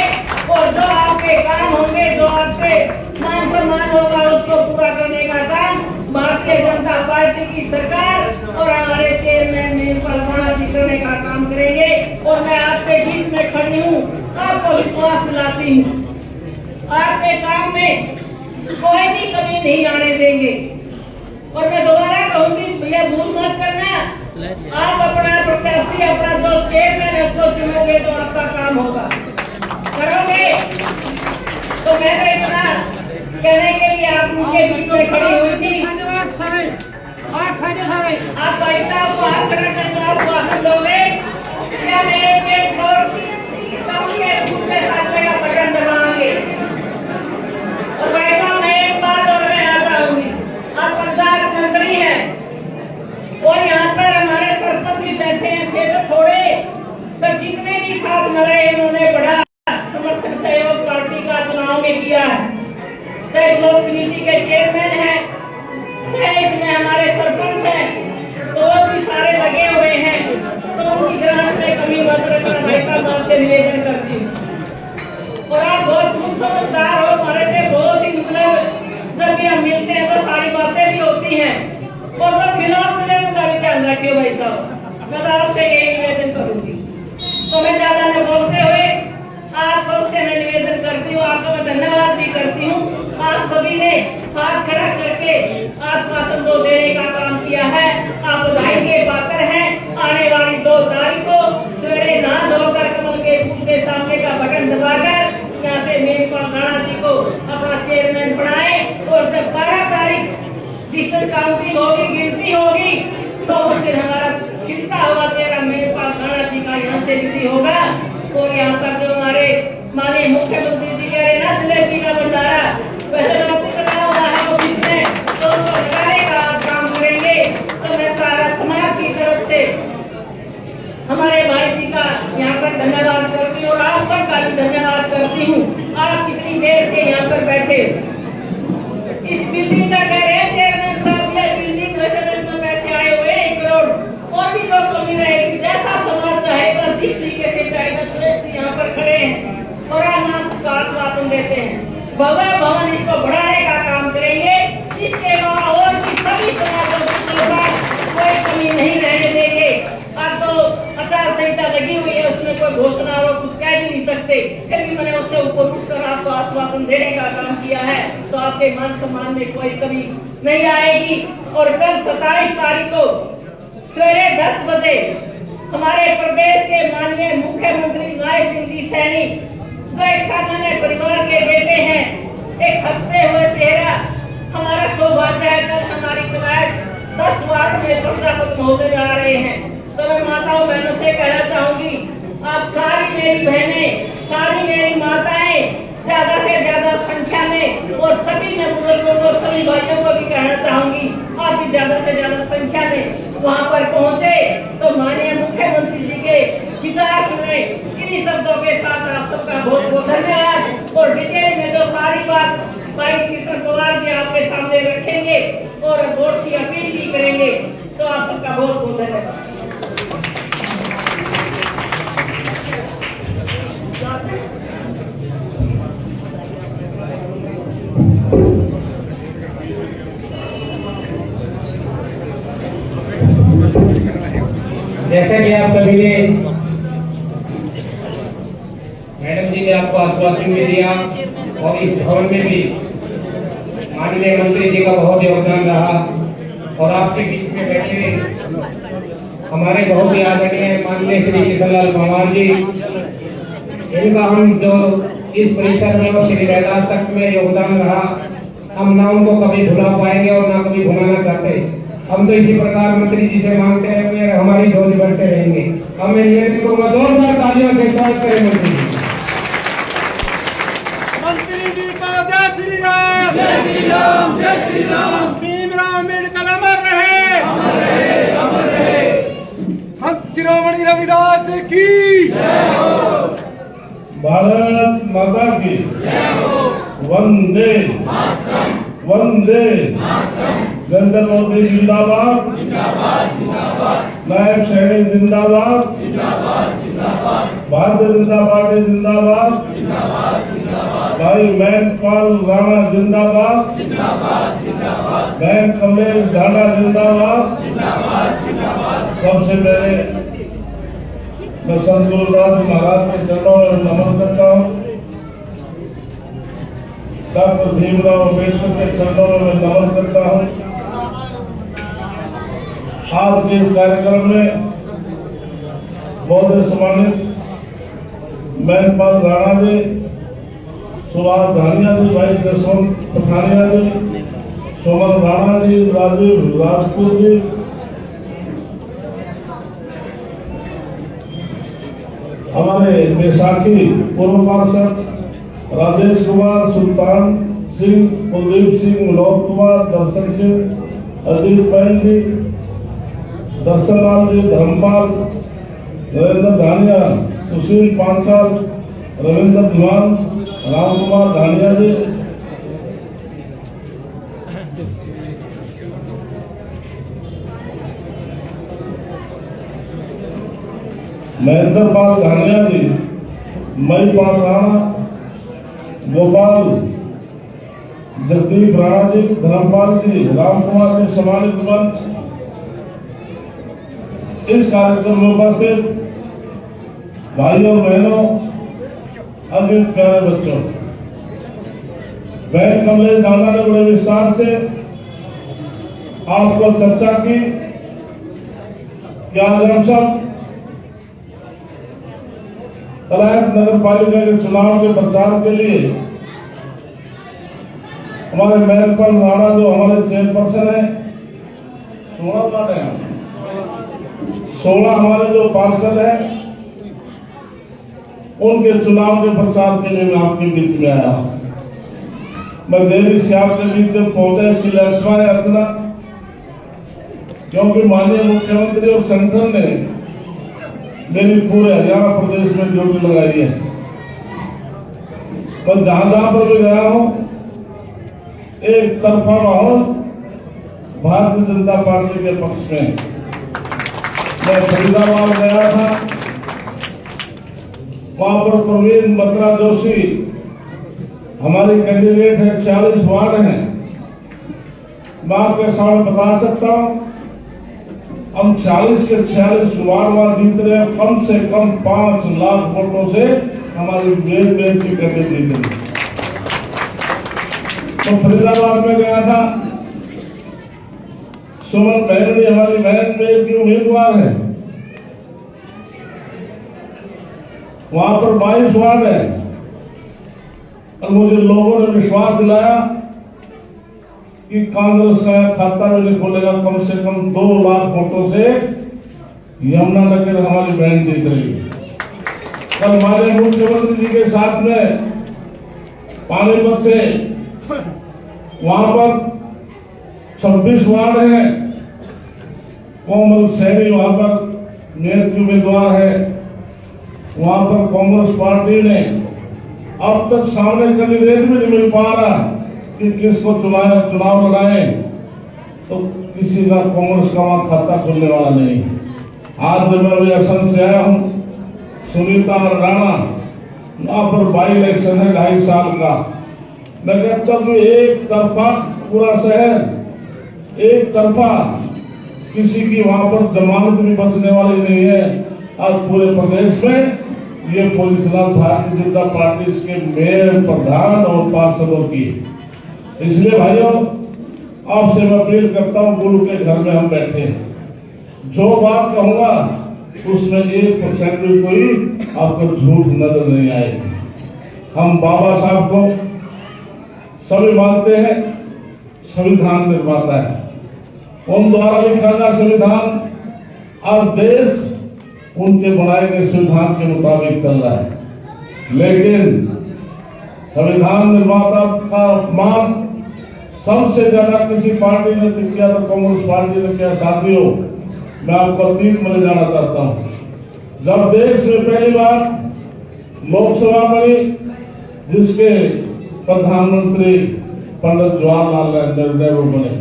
और जो आपके काम होंगे, जो आपके मान सम्मान होगा, उसको पूरा करने का काम भारतीय जनता पार्टी की सरकार और हमारे चेयरमैन मेन पार्टी करने का काम करेंगे। और मैं आपके बीच में खड़ी हूँ, आपको विश्वास दिलाती हूँ, आपके काम में कोई भी कमी नहीं आने देंगे। और मैं दोबारा कहूंगी, भैया भूल मत करना, आप अपना प्रत्याशी, अपना जो चेयरमैन है उसको चुनोगे तो आपका काम होगा, करोगे। तो मैं तो इतना कहने के लिए आप उनके बीच में खड़ी हुई थी। आप भाई साहब को हाथ खड़ा करके आप भाषण दोगे या मेरे पेट और कमल के फूल के सामने का बटन दबाओगे। और भाई साहब मैं एक बात और मैं आता हूँ, आप पंचायत मंत्री हैं और यहाँ पर हमारे सरपंच भी बैठे हैं, थे तो थोड़े, तो जितने भी साथ लड़े इन्होंने बड़ा समर्थन सहयोग पार्टी का चुनाव में किया है, चाहे ब्लॉक समिति के चेयरमैन हैं, चाहे इसमें हमारे सरपंच हैं, तो वो भी सारे लगे हुए हैं। तो उनकी ग्रांट में कमी मत रखना से निवेदन करती हूँ। और आप बहुत खूब समझदार हो, हमारे से बहुत ही मतलब जब भी हम मिलते हैं तो सारी बातें भी होती हैं और वो खिलाफ मिले उनका भी ध्यान रखिए भाई साहब, मैं तो आपसे यही निवेदन करूंगी। तो मैं ज्यादा न बोलते हुए आप सबसे मैं निवेदन करती हूँ, आपको मैं धन्यवाद भी करती हूँ। आप सभी ने हाथ खड़ा करके आश्वासन दो देने का काम किया है, आप बधाई के पात्र हैं। आने वाली 2 तारीख को सवेरे नहा धोकर कमल के फूल के सामने का बटन दबाकर यहाँ से मेनपाल राणा जी को अपना चेयरमैन बनाए और जब 12 तारीख डिजिटल काउंटिंग होगी, गिनती होगी, तो उस दिन हमारा खिलता हुआ तेरा मेनपाल राणा जी का यहाँ से विधि होगा। और यहाँ पर जो हमारे माननीय मुख्यमंत्री जी कह रहे ना जलेबी का भंडारा, वैसे नौकरी चला हुआ है वो इसमें तो उसको लगाने का काम करेंगे। तो मैं सारा समाज की तरफ से हमारे भाई जी का यहाँ पर धन्यवाद करती हूँ और आप सबका भी धन्यवाद करती हूँ। आप कितनी देर से यहाँ पर बैठे, इस बिल्डिंग का कह रहे हैं चेयरमैन साहब, यह बिल्डिंग में पैसे आए हुए 1 करोड़ और भी लोग कमी रहेगी, जैसा समाज चाहेगा जिस तरीके से चाहेगा। यहाँ पर खड़े हैं और हम आपको आश्वासन देते हैं, भव्य भवन इसको बढ़ाने का काम करेंगे। इसके अलावा और भी सभी समाजों कोई कमी नहीं रहने देंगे। अब तो आचार संहिता लगी हुई है, उसमें कोई घोषणा और कुछ कह भी नहीं सकते, फिर भी मैंने उससे ऊपर उठकर आपको आश्वासन देने का काम किया है। तो आपके मान सम्मान में कोई कमी नहीं आएगी। और कल 27 तारीख को सवेरे 10 बजे हमारे प्रदेश के माननीय मुख्यमंत्री नायब सिंह जी सैनी, जो एक सामान्य परिवार के बेटे हैं, एक हंसते हुए चेहरा, हमारा सौभाग्य है कल हमारी विधायक 10 वार्ड में प्रजापति महोदय में आ रहे हैं। तो मैं माताओं बहनों से कहना चाहूंगी, आप सारी मेरी बहनें, सारी मेरी माताएं ज्यादा से ज्यादा संख्या में, और सभी मैं बुजुर्गों को, सभी भाइयों को भी कहना चाहूंगी, आप भी ज्यादा से ज्यादा संख्या में वहाँ पर पहुँचे। तो माननीय मुख्यमंत्री जी के विचार सुने, इन्हीं शब्दों के साथ आप सबका बहुत बहुत धन्यवाद। और डिटेल में जो सारी बात भाई कृष्ण पवार जी आपके सामने रखेंगे और वोट की अपील भी करेंगे, तो आप सबका बहुत बहुत धन्यवाद। जैसा कि आप सभी ने, मैडम जी ने आपको आश्वासन भी दिया और इस भवन में भी माननीय मंत्री जी का बहुत योगदान रहा। और आपके बीच में बैठे हमारे बहुत ही आदरणीय माननीय श्री किशनलाल पंवार जी, इनका हम जो इस परिसर में और श्री रैदास तक में योगदान रहा, हम ना उनको कभी भुला पाएंगे और ना कभी भुलाना चाहते। हम तो इसी प्रकार मंत्री जी से मांगते हैं कि हमारी डोज बढ़ते रहेंगे। हमें नियमित करूंगा, जोरदार तालियों से स्वागत करें मंत्री जी। मंत्री जी का जय श्री राम, जय श्री राम, जय श्री राम। भीमराव अम्बेडकर अमर रहे, अमर रहे, अमर रहे। संत शिरोमणि रविदास की जय हो। भारत माता की जय हो। वंदे मातरम, वंदे मातरम। नरेंद्र मोदी जिंदाबाद, जिंदाबाद, जिंदाबाद। नायब सैनिक जिंदाबाद, जिंदाबाद, जिंदाबाद। भारतीय जनता पार्टी जिंदाबाद, जिंदाबाद, जिंदाबाद। भाई महंतपाल राणा जिंदाबाद, जिंदाबाद, जिंदाबाद। बहन कमलेश ढांडा जिंदाबाद, जिंदाबाद, जिंदाबाद। सबसे पहले मैं संत गुरुदास महाराज के चरणों में नमन करता हूँ। डॉक्टर भीमराव अम्बेडकर के चरणों में मैं नमन करता हूँ। आज के इस कार्यक्रम में बहुत सम्मानित महंतपाल राणा जी, सुभाष धानिया जी, भाई जसवंत पठानिया जी, सोमन राणा जी, राजीव राजपूत जी, हमारे बैसाखी पूर्व पार्षद राजेश कुमार, सुल्तान सिंह, कुलदीप सिंह, लोक कुमार, दर्शन सिंह, अजीत पैन जी, दर्शन लाल जी, धर्मपाल, नरेंद्र धानिया, सुशील पांचाल, रविंद्र धीमान, राम कुमार धानिया जी, महेंद्र पाल धानिया जी, मईपाल राणा, गोपाल, जगदीप राणा जी, धर्मपाल जी, राम कुमार जी, सम्मानित मंच, इस कार्यक्रम में उपस्थित भाइयों और बहनों, अन्य प्यारे बच्चों, बहन कमलेश ढांडा ने बड़े विस्तार से आपको चर्चा की कि आज हम सब कलायत नगर पालिका के चुनाव के प्रचार के लिए हमारे महंतपाल राणा जो हमारे चेयरपर्सन है, 16 हमारे जो पार्षद हैं, उनके चुनाव के प्रचार के लिए मैं आपके बीच में आया हूं। मैं देवी से आपके बीच में पहुंचे शिलान्यास अर्चना, क्योंकि माननीय मुख्यमंत्री और संगठन ने मेरी पूरे हरियाणा प्रदेश में ड्यूटी लगाई है। मैं जहां जहां पर भी गया हूं, एक तरफा माहौल भारतीय जनता पार्टी के पक्ष में। मैं फरीदाबाद गया था, वहां पर प्रवीण बत्रा जोशी हमारी कैंडिडेट है, 46 वार्ड हैं। मैं आपके सामने बता सकता हूं, हम 40 के 46 वार्ड जीत रहे हैं। कम से कम 5 लाख वोटों से हमारी बेटी करके जीत रही। तो फरीदाबाद में गया था, सुमन बहन हमारी बहन में की उम्मीदवार है, वहां पर 22 वार्ड है, और मुझे लोगों ने विश्वास दिलाया कि कांग्रेस का खाता में खोलेगा। कम से कम 2 लाख वोटों से यमुनानगर हमारी बहन जीत रही है। कल हमारे मुख्यमंत्री जी के साथ में पानीपत से, वहां पर 26 वार्ड है, कोमल सैनी वहां पर मेयर की उम्मीदवार है। वहां पर कांग्रेस पार्टी ने अब तक सामने कैंडिडेट भी नहीं मिल पा रहा कि किसको चुनाव लड़ाए, तो किसी का कांग्रेस का वहां खाता खुलने वाला नहीं। आज जब मैं अभी असम से आया हूं, सुनीता राणा, वहां पर बाई इलेक्शन है 2.5 साल का। मैं कहता हूं एक तरफा पूरा शहर, एक तरफा, किसी की वहां पर जमानत भी बचने वाली नहीं है। आज पूरे प्रदेश में ये पोजिशनल भारतीय जनता पार्टी के मेयर, प्रधान और पार्षदों की। इसलिए भाइयों, आपसे मैं अपील करता हूँ, गुरु के घर में हम बैठे हैं, जो बात कहूंगा उसमें 1% भी कोई आपको झूठ नजर नहीं आएगी। हम बाबा साहब को सभी मानते हैं, संविधान निर्माता है, उन द्वारा लिखा गया संविधान, आज देश उनके बनाए गए संविधान के मुताबिक चल रहा है। लेकिन संविधान निर्माता का अपमान सबसे ज्यादा किसी पार्टी ने किया तो कांग्रेस पार्टी ने किया। साथियों, मैं आपको अतीत में ले जाना चाहता हूं। जब देश में पहली बार लोकसभा बनी, जिसके प्रधानमंत्री पंडित जवाहरलाल नेहरू बने,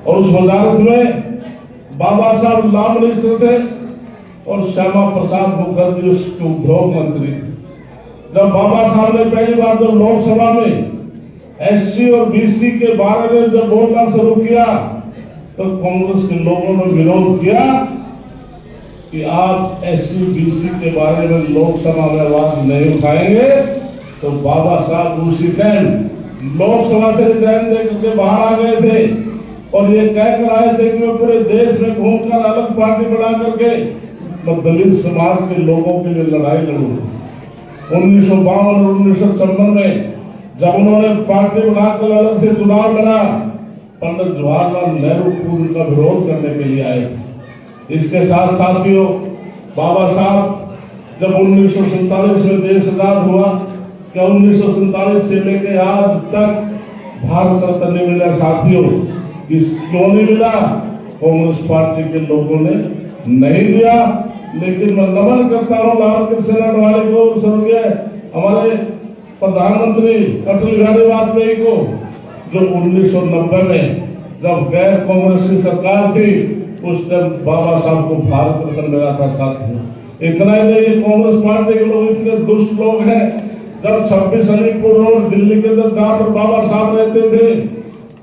और उस वजारत में बाबा साहब लॉ मिनिस्टर थे और श्यामा प्रसाद मुखर्जी उसके उद्योग मंत्री। जब बाबा साहब ने पहली बार जब लोकसभा में एससी और बीसी के बारे में जब बोलना शुरू किया, तो कांग्रेस के लोगों ने विरोध किया कि आप एससी बीसी के बारे में लोकसभा में आवाज नहीं उठाएंगे। तो बाबा साहब उसी टाइम लोकसभा से रिजाइन देकर के बाहर आ गए थे और ये कहकर आए थे कि मैं पूरे देश में घूमकर अलग पार्टी बना करके मैं दलित समाज के लोगों के लिए लड़ाई लड़ूंगा। 1952 और 1956 में जब उन्होंने पार्टी बनाकर अलग से चुनाव लड़ा, पंडित जवाहरलाल नेहरू खुद उनका विरोध करने के लिए आए थे। इसके साथ साथियों, बाबा साहब जब 1947 में देश आजाद हुआ, क्या 1947 से लेकर आज तक भारत रत्न नहीं मिला? साथियों, क्यों नहीं मिला? कांग्रेस पार्टी के लोगों ने नहीं दिया। लेकिन मैं नमन करता हूँ लाल कृष्ण अडवाणी को, स्वर्गीय हमारे प्रधानमंत्री अटल बिहारी वाजपेयी को, जो 1990 में जब गैर कांग्रेस की सरकार थी, उस टाइम बाबा साहब को भारत रत्न मिला था। साथियों, इतना ही नहीं, कांग्रेस पार्टी के लोग इतने दुष्ट लोग हैं, जब 26 अलीपुर रोड दिल्ली के अंदर जहाँ पर बाबा साहब रहते थे,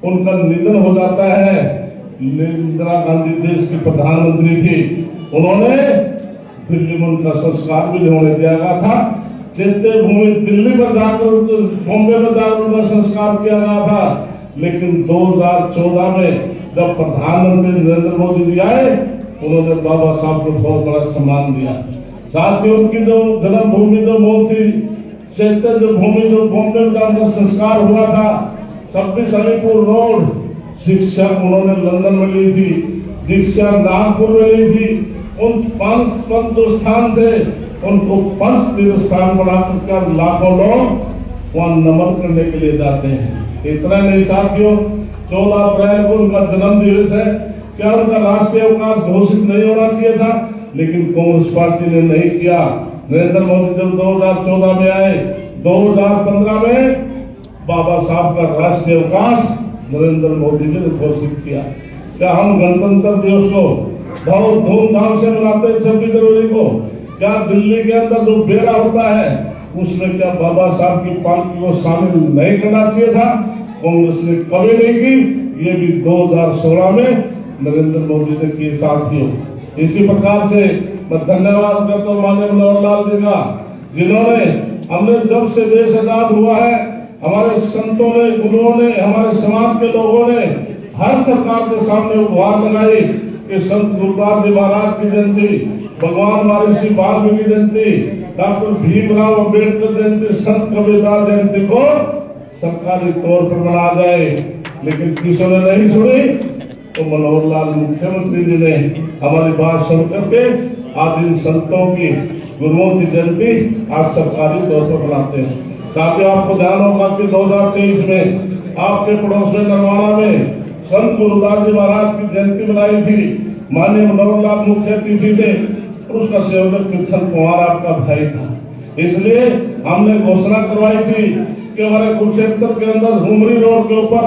उनका निधन हो जाता है। इंदिरा गांधी देश की प्रधानमंत्री थी, उन्होंने दिल्ली में उनका संस्कार भी होने दिया गया था। चैत्य भूमि दिल्ली में जाकर, बॉम्बे में जाकर उनका संस्कार किया गया था। लेकिन 2014 में जब प्रधानमंत्री नरेंद्र मोदी जी आए, उन्होंने बाबा साहब को बहुत बड़ा सम्मान दिया। साथ ही उनकी जो जन्मभूमि जो वो थी, चैत्य जो भूमि जो बॉम्बे में उनका संस्कार हुआ था, 26 अलीपुर रोड, शिक्षा उन्होंने लंदन में ली थी, दीक्षा नागपुर में ली थी। उन 5 जो स्थान थे, उनको 5 तीर्थ स्थान बनाकर लाखों लोग वहां नमन करने के लिए जाते हैं। इतना नहीं साथियों, 14 अप्रैल को उनका जन्म दिवस है। क्या उनका राष्ट्रीय अवकाश घोषित नहीं होना चाहिए था? लेकिन कांग्रेस पार्टी ने नहीं किया। नरेंद्र मोदी जब 2014 में आए, 2015 में बाबा साहब का राष्ट्रीय अवकाश नरेंद्र मोदी जी ने घोषित किया। क्या हम गणतंत्र दिवस को बहुत धूमधाम से मनाते हैं 26 जनवरी को? क्या दिल्ली के अंदर जो बेड़ा होता है, उसमें क्या बाबा साहब की पालकी को शामिल नहीं करना चाहिए था? कांग्रेस ने कभी नहीं की। ये भी 2016 में नरेंद्र मोदी ने की। साथियों, इसी प्रकार से मैं धन्यवाद करता हूँ माननीय मनोहर लाल जी का, जिन्होंने हमने जब से देश आजाद हुआ है, हमारे संतों ने, गुरुओं ने, हमारे समाज के लोगों ने हर सरकार के सामने उपहार लगाई कि संत गुरुदास जी महाराज की जयंती, भगवान महर्षि वाल्मीकि जयंती, डॉक्टर भीमराव अम्बेडकर जयंती, संत कबीरदास जयंती को सरकारी तौर पर मनाया जाए। लेकिन किसी ने नहीं सुनी, तो मनोहर लाल मुख्यमंत्री जी ने हमारी बात सुन करके आज इन संतों की, गुरुओं की जयंती आज सरकारी तौर पर मनाते हैं। ताकि आपको ध्यान होगा कि 2023 में आपके पड़ोस में नरवाना में संत गुरुदास जी महाराज की जयंती मनाई थी। माननीय मनोहर लाल मुख्य अतिथि थे और उसका सेवक कृष्ण कुमार आपका भाई था। इसलिए हमने घोषणा करवाई थी कि हमारे कुरुक्षेत्र के अंदर हुमरी रोड के ऊपर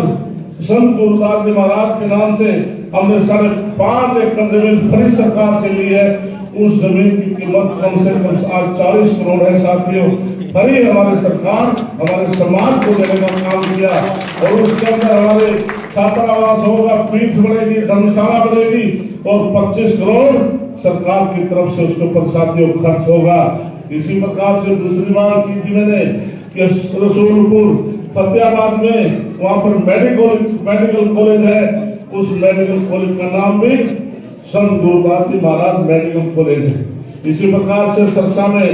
संत गुरुदास जी महाराज के नाम से हमने 5.5 एकड़ जमीन फ्री सरकार से ली है। उस जमीन की कीमत कम से कम आज 40 करोड़ है। साथियों, तभी हमारी सरकार हमारे समाज को देने का काम किया और उसके अंदर हमारे छात्रावास होगा, पीठ बनेगी, धर्मशाला बनेगी और 25 करोड़ सरकार की तरफ से उसके ऊपर साथियों खर्च होगा। इसी प्रकार से दूसरी बात की थी मैंने कि रसूलपुर फतेहाबाद में वहाँ पर मेडिकल कॉलेज है, उस मेडिकल कॉलेज का नाम भी संत गुरुदास जी महाराज मेडिकल कॉलेज है। इसी प्रकार से सरसा में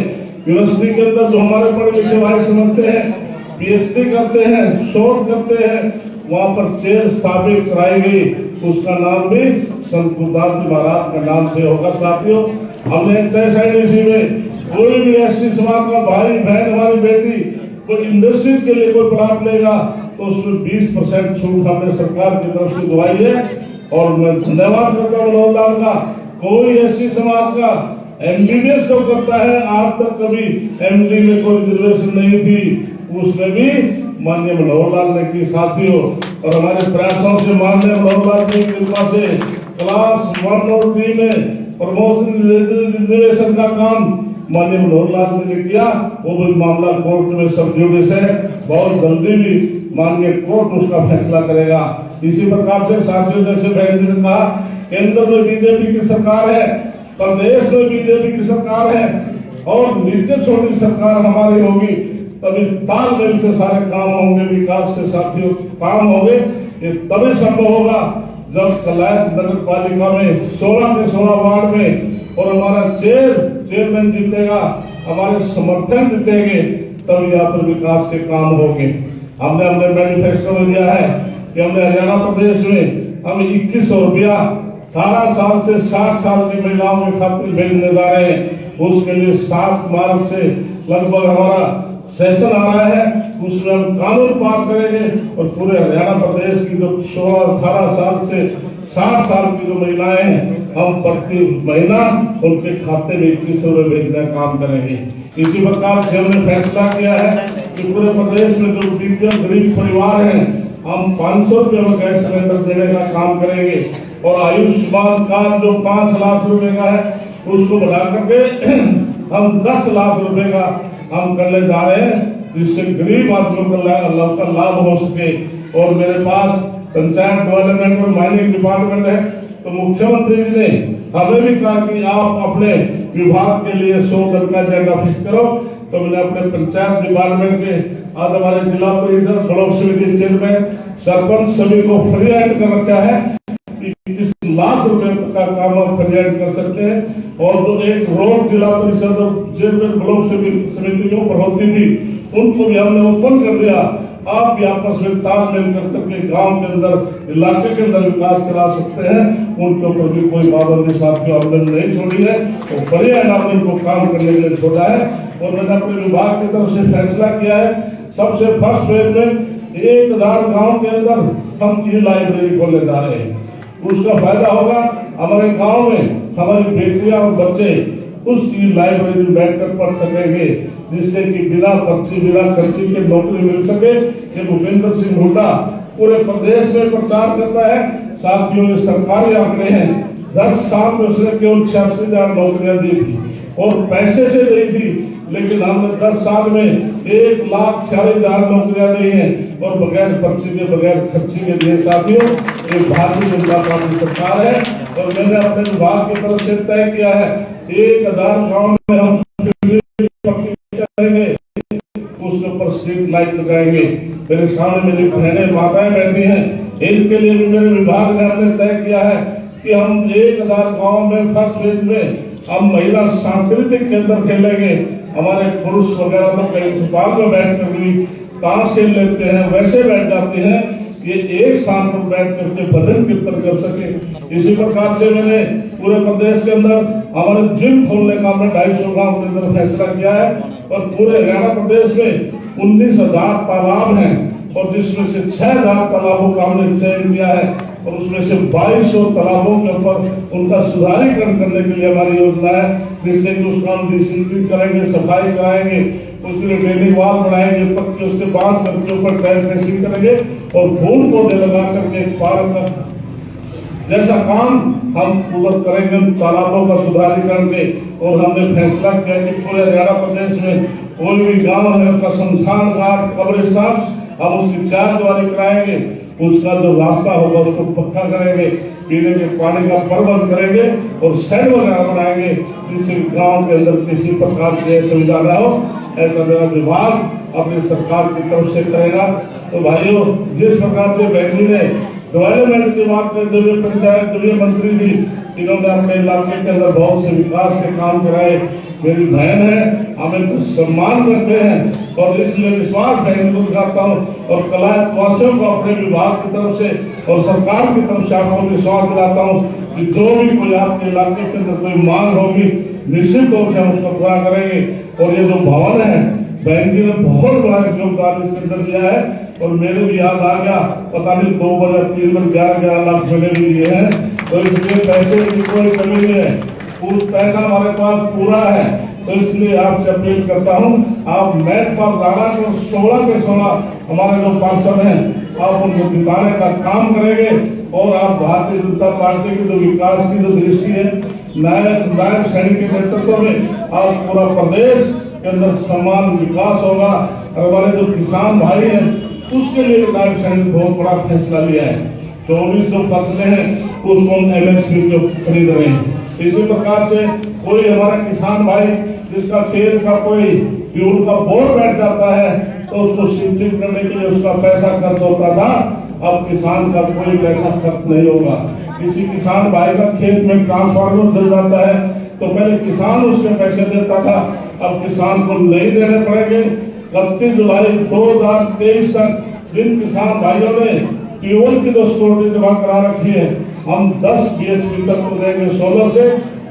यूनिवर्सिटी के अंदर जो हमारे पढ़े लिखे भाई समझते हैं, पीएचडी करते हैं, शोध करते हैं, वहाँ पर चेयर स्थापित कराई गई, उसका नाम भी संत गुरुदास जी महाराज का नाम से होगा। साथियों, हमने SIDC में कोई भी ऐसी समाज का भाई बहन हमारी बेटी कोई इंडस्ट्रीज के लिए कोई प्लाट लेगा तो उसमें 20% छूट हमने सरकार की तरफ से दवाई है। और मैं धन्यवाद करता हूँ मनोहर का, कोई ऐसी समाज का MBBS जो करता है, आज तक कभी MD में कोई रिजर्वेशन नहीं थी, उसमें भी माननीय मनोहर लाल ने की। साथियों, और हमारे प्रयासों से माननीय मनोहर लाल की कृपा से क्लास 1 और 3 में प्रमोशन रिजर्वेशन का काम माननीय मनोहर लाल ने किया। वो भी मामला कोर्ट में सब जुडिस है, बहुत जल्दी भी माननीय कोर्ट उसका फैसला करेगा। इसी प्रकार से साथियों, जैसे बहन जी ने कहा, केंद्र में बीजेपी की सरकार है, प्रदेश में बीजेपी की सरकार है और नीचे छोटी सरकार हमारी होगी, तभी तालमेल से सारे काम होंगे, विकास के साथियों काम होंगे। ये तभी संभव होगा जब कलायत नगर पालिका में 16 के 16 वार्ड में और हमारा चेयरमैन जीतेगा, हमारे समर्थन जीतेंगे, तब यहाँ पर विकास के काम होंगे। हमने अपने मैनिफेस्टो में दिया है कि हमने हरियाणा प्रदेश में हम 2100 रुपया 18 साल से 60 साल की महिलाओं के खातिर भेजने जा रहे हैं। उसके लिए 7 मार्च से लगभग हमारा सेशन आ रहा है, उसमें हम कानून पास करेंगे और पूरे हरियाणा प्रदेश की जो 16-18 साल से 60 साल की जो महिलाएं हैं, हम प्रति महीना उनके खाते में 2100 रुपये भेजने का काम करेंगे। इसी प्रकार से हमने फैसला किया है कि पूरे प्रदेश में जो गरीब परिवार हैं, हम 500 रुपये में गैस सिलेंडर देने का काम करेंगे और आयुष्मान कार्ड जो 5 लाख रुपए का है, उसको बढ़ा करके हम 10 लाख रुपए का हम करने जा रहे हैं, जिससे गरीब आदमियों का लाभ हो सके। और मेरे पास पंचायत डेवलपमेंट और माइनिंग डिपार्टमेंट है, तो मुख्यमंत्री जी ने हमें भी कहा कि आप अपने विभाग के लिए 100 दिन का एजेंडा फिक्स करो। तो मैंने अपने पंचायत डिपार्टमेंट के आज हमारे जिला परिषद, ब्लॉक समिति चेयरमैन, सरपंच सभी को फ्री हैंड कर रखा है कि 20 लाख रुपए का काम आप फ्री हैंड कर सकते हैं। और जो एक रोड जिला परिषद और चेयरमैन ब्लॉक समिति के ऊपर होती थी, उनको भी हमने ओपन कर दिया। आप भी आपस में तालमेल करके गांव के अंदर, इलाके के अंदर विकास करा सकते हैं, उनके ऊपर भी कोई पाबंदी साथियों हमने नहीं छोड़ी है। तो बढ़िया हमने उनको काम करने के लिए छोड़ा है। और मैंने अपने विभाग की तरफ से फैसला किया है, सबसे फर्स्ट फेज में 1000 गाँव के अंदर हम ई-लाइब्रेरी खोलने जा रहे हैं। उसका फायदा होगा हमारे गांव में हमारी बेटियां और बच्चे उस ई-लाइब्रेरी में बैठकर पढ़ सकेंगे, जिससे कि बिना खर्ची के नौकरी मिल सके। ये भूपेंद्र सिंह हुड्डा पूरे प्रदेश में प्रचार करता है। साथियों, ये सरकारी आंकड़े हैं, 10 साल में उसने केवल 86,000 नौकरियां दी थी और पैसे से दी थी, लेकिन हमने 10 साल में 1,40,000 नौकरियां दी हैं और बगैर पर्ची के, बगैर खर्ची के दिए। साथियों, ये भारतीय जनता पार्टी सरकार है और मैंने अपने विभाग की तरफ से तय किया है 1000 गाँव में हम करेंगे, उसके ऊपर स्ट्रीट लाइट लगाएंगे। मेरे सामने मेरी बहनें माताएं बैठी हैं, इनके लिए भी मेरे विभाग ने हमने तय किया है कि हम 1000 गाँव में फर्स्ट फेज में हम महिला सांस्कृतिक केंद्र खेलेंगे। हमारे पुरुष वगैरह तो कई अस्पताल में बैठ कर भी ताश खेल लेते हैं, वैसे बैठ जाते हैं, ये एक स्थान पर बैठ करके भजन कीर्तन कर सके। इसी प्रकार से मैंने पूरे प्रदेश के अंदर हमारे जिम खोलने का हमने 250 गाँव के अंदर फैसला किया है और पूरे हरियाणा प्रदेश में 19,000 तालाब हैं और जिसमें से 6,000 तालाबों का हमने चयन किया है और उसमें से 2200 तालाबों के ऊपर उनका सुधारीकरण करने के लिए हमारी योजना है, जिससे कि उसका हम डिसिंफेक्ट करेंगे, सफाई कराएंगे, उसके लिए ड्रेनेज वाल बनाएंगे, पत्ते उसके बांध करके ऊपर ड्रेसिंग करेंगे और फूल पौधे लगा करके पार्क का जैसा काम हम उधर करेंगे तालाबों का सुधारीकरण के। और हमने फैसला किया कि पूरे हरियाणा प्रदेश में कोई भी गाँव है उसका शमशान घाट, कब्रिस्तान, हम उसकी 4 दीवारी कराएंगे उसका जो रास्ता होगा उसको पक्का करेंगे, पीने के पानी का प्रबंध करेंगे और शेड वगैरह बनाएंगे जिससे गांव के अंदर किसी प्रकार की सुविधा न हो। ऐसा मेरा विभाग अपनी सरकार की तरफ से करेगा। तो भाइयों, जिस प्रकार से बहन जी ने डेवलपमेंट की बात करते हुए पंचायत जो मंत्री थी, इन्होंने अपने इलाके के अंदर बहुत से विकास के काम कराए। मेरी बहन है, हमें तो सम्मान करते हैं और इसलिए विश्वास बहन को दिखाता हूँ और कलायत वासियों को अपने विभाग की तरफ से और सरकार की तरफ से आपको विश्वास दिलाता हूँ कि जो भी कोई आपके इलाके के अंदर कोई मांग होगी निश्चित तौर से हम उसको पूरा करेंगे। और ये जो भवन है, बहन जी ने बहुत बड़ा योगदान इसके अंदर दिया है और मेरे भी याद आ गया, पता नहीं 2003 में 11 लाख मैंने भी दिए हैं। तो इसलिए पैसे की कोई कमी नहीं है, पैसा हमारे पास पूरा है। तो इसलिए आपसे अपील करता हूँ, आप मैथ पर राणा को 16 के 16 हमारे जो पार्षद हैं, आप उनको जिताने का काम करेंगे और आप भारतीय जनता पार्टी की जो विकास की जो दृष्टि है, नायक सैनिक के नेतृत्व में आज पूरा प्रदेश के अंदर समान विकास होगा। और हमारे जो किसान भाई हैं उसके लिए नायक सैनिक बहुत बड़ा फैसला लिया है, 24 जो फसलें हैं उसको MSP को खरीद रहे हैं। इसी प्रकार से कोई हमारा किसान भाई जिसका खेत का कोई फ्यूल का बोर बैठ जाता है तो उसको शिफ्टिंग करने के लिए उसका पैसा खर्च होता था, अब किसान का कोई पैसा खर्च नहीं होगा। किसी किसान भाई का खेत में ट्रांसफार्मर जल जाता है तो पहले किसान उसके पैसे देता था, अब किसान को नहीं देने पड़ेंगे। 31 जुलाई 2023 तक जिन किसान भाइयों ने ट्यूबवेल की जो सिक्योरिटी जमा करा रखी है, हम 10 BHP तक देंगे सोलर से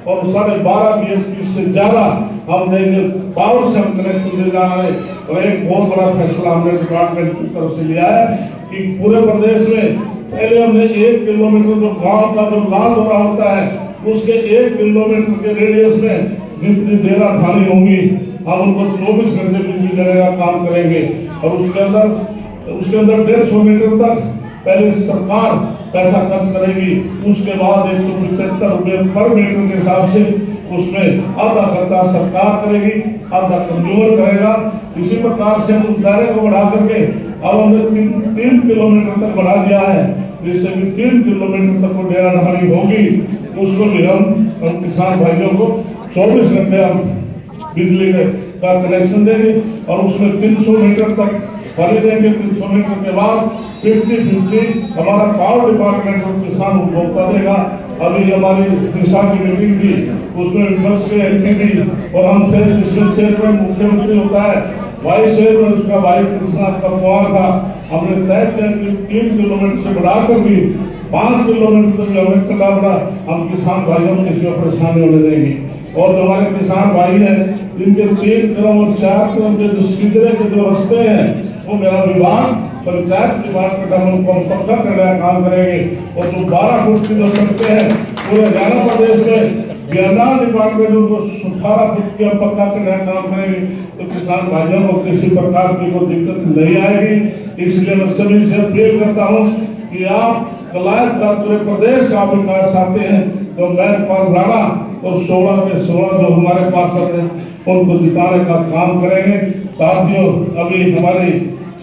और 12.5 BHP से ज्यादा हम देंगे पावर से हम कनेक्शन दे जा रहे हैं। और एक बहुत बड़ा फैसला हमने डिपार्टमेंट की तरफ से लिया है कि पूरे प्रदेश में पहले हमने 1 किलोमीटर जो गांव का जो लाल दौरा होता है उसके 1 किलोमीटर के रेडियस में जितनी डेरा खाली होंगी हम उनको 24 घंटे बिजली देने का काम करेंगे। और उसके अंदर 150 मीटर तक पहले सरकार पैसा खर्च करेगी, उसके बाद 175 रुपये पर मीटर के हिसाब से उसमें आधा खर्चा सरकार करेगी, आधा कंज्यूमर करेगा। इसी प्रकार से हम उस दायरे को बढ़ा करके अब हमने 3 किलोमीटर तक बढ़ा दिया है, जिससे कि 3 किलोमीटर तक वो डेरा ढाणी होगी। उसको भी हम किसान भाइयों को 24 घंटे हम बिजली का कनेक्शन देंगे और उसमें 300 मीटर तक पानी देंगे। 300 मीटर के बाद 50-50 हमारा पावर डिपार्टमेंट और किसान उपभोक्ता देगा। अभी हमारी दिशा की मीटिंग थी, उसमें विपक्ष के एमपी और हम चेयरमैन मुख्यमंत्री होता है, वाइस चेयरमैन उसका भाई कृष्णा पवार था। हमने तय किया कि 3 किलोमीटर से बढ़ाकर भी 5 किलोमीटर तक हमें करना पड़ा। हम किसान भाइयों को किसी को परेशानी होने देंगे। और जो हमारे किसान भाई हैं जिनके 3 करोड़ और 4 करोड़ के जो सीधे के जो रास्ते हैं वो मेरा विभाग पंचायत डिपार्टमेंट हम उनको पक्का करने का काम करेंगे। और जो 12 फुट की जो सड़कें हैं पूरे हरियाणा प्रदेश में बिहार डिपार्टमेंट उनको 18 फुट की पक्का करने का काम करेंगे। तो किसान भाइयों को किसी प्रकार की कोई दिक्कत नहीं आएगी। इसलिए मैं सभी से अपील करता हूँ कि आप कलायत का पूरे प्रदेश का विकास चाहते हैं तो मैं राणा और 16 के 16 जो हमारे पार्षद हैं उनको जिताने का काम करेंगे। साथियों, अभी हमारी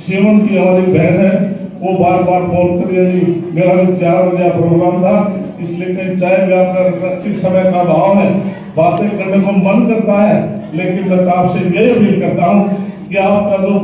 सीवन की हमारी बहन है, वो बार बार फोन कर रही है, मेरा भी 4 बजे प्रोग्राम था, इसलिए कहीं चाहे भी आपका समय का अभाव है, बातें करने को मन करता है, लेकिन मैं आपसे यही अपील करता हूँ कि आपका जो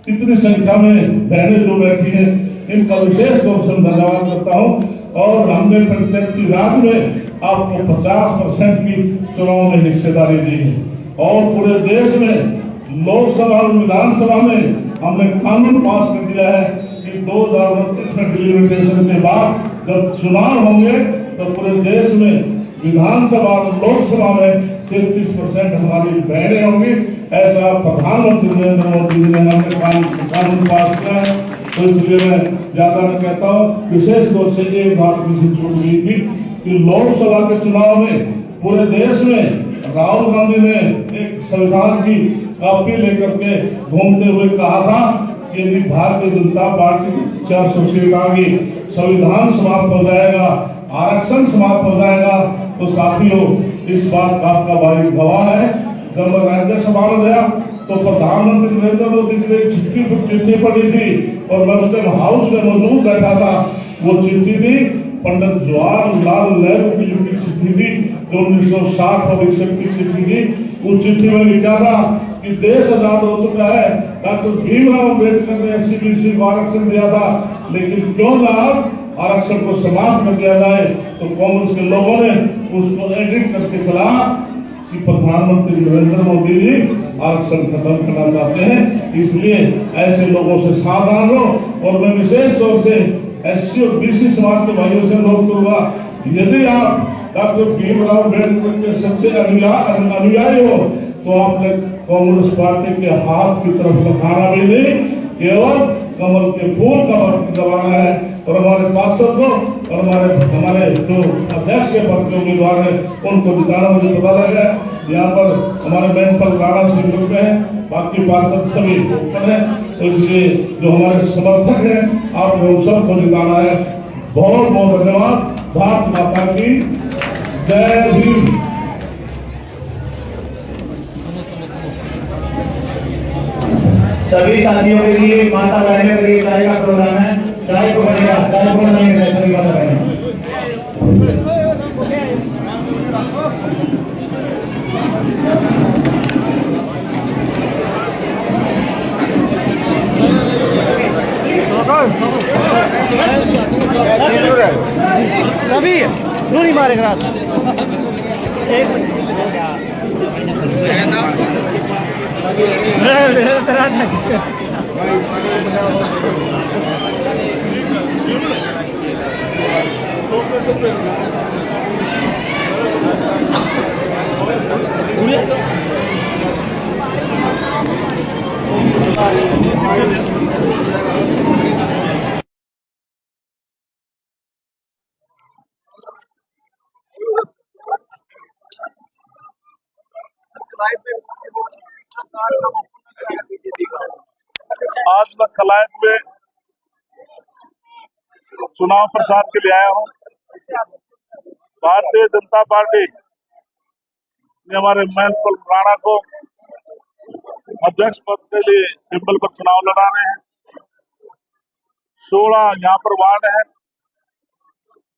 इतनी संख्या में बहनें जो बैठी हैं इनका विशेष तौर से धन्यवाद करता हूँ। और हमने पंचायत की राज में आपको 50% की चुनाव में हिस्सेदारी दी है और पूरे देश में लोकसभा और विधानसभा में हमने कानून पास कर दिया है कि 2029 में डिलिमिटेशन के बाद जब चुनाव होंगे तो पूरे देश में विधानसभा और लोकसभा में 33% हमारी बहनें होंगी। ऐसा प्रधानमंत्री नरेंद्र मोदी जी ने हमें कानून पास किया है। तो इसलिए मैं ज्यादा नहीं कहता हूँ। विशेष तौर से एक बात मुझे छूट गई थी कि लोकसभा के चुनाव में पूरे देश में राहुल गांधी ने एक संविधान की कॉपी लेकर के घूमते हुए कहा था कि यदि भारतीय जनता पार्टी 400 सीट आ गई, संविधान समाप्त हो जाएगा, आरक्षण समाप्त हो जाएगा। तो साथियों, इस बात का आपका भाई गवाह है। जब मैं राज्यसभा में गया तो प्रधानमंत्री नरेंद्र मोदी की एक चिट्ठी पड़ी थी और मैं उस टाइम हाउस में मौजूद बैठा था। वो चिट्ठी थी पंडित जवाहरलाल नेहरू की जो चिट्ठी थी, जो 1960 और 61 की चिट्ठी थी। उस चिट्ठी में लिखा था कि देश आजाद हो चुका है, डॉक्टर भीमराव अम्बेडकर ने SC/BC को आरक्षण दिया था, लेकिन क्यों ना आरक्षण को समाप्त कर दिया जाए। तो कांग्रेस के लोगों ने उसको एडिट करके चला कि प्रधानमंत्री नरेंद्र मोदी जी आरक्षण खत्म करना चाहते हैं, इसलिए ऐसे लोगों से सावधान हो। और मैं विशेष तौर से SC और BC समाज के भाइयों से अनुरोध करूंगा, यदि आप डॉक्टर भीमराव अम्बेडकर के सच्चे अनुयायी हो तो आपने कांग्रेस पार्टी के हाथ की तरफ दिखाना भी नहीं, केवल कमल के फूल का दबाना है। और हमारे पार्षद को और हमारे जो अध्यक्ष के पद के उम्मीदवार है उनको जिताना मुझे पता लगा है। यहाँ पर हमारे मेंबर राणा सिंह ग्रुप में है, बाकी पार्षद सभी ऊपर है, तो इसलिए जो हमारे समर्थक हैं आपने उन सबको जिताना है। बहुत बहुत धन्यवाद। भारत माता की जय भीम। सभी साथियों के लिए माता बहनों के लिए चाय का प्रोग्राम है। चाय को बनेगा, चाय को बनाएंगे सभी माता बहनों। रवि नहीं मारेगा एक आज मैं कलायत में चुनाव प्रचार के लिए आया हूँ। भारतीय जनता पार्टी ने हमारे महंत राणा को अध्यक्ष पद के लिए सिंबल पर चुनाव लड़ा रहे हैं। 16 यहाँ पर वार्ड है,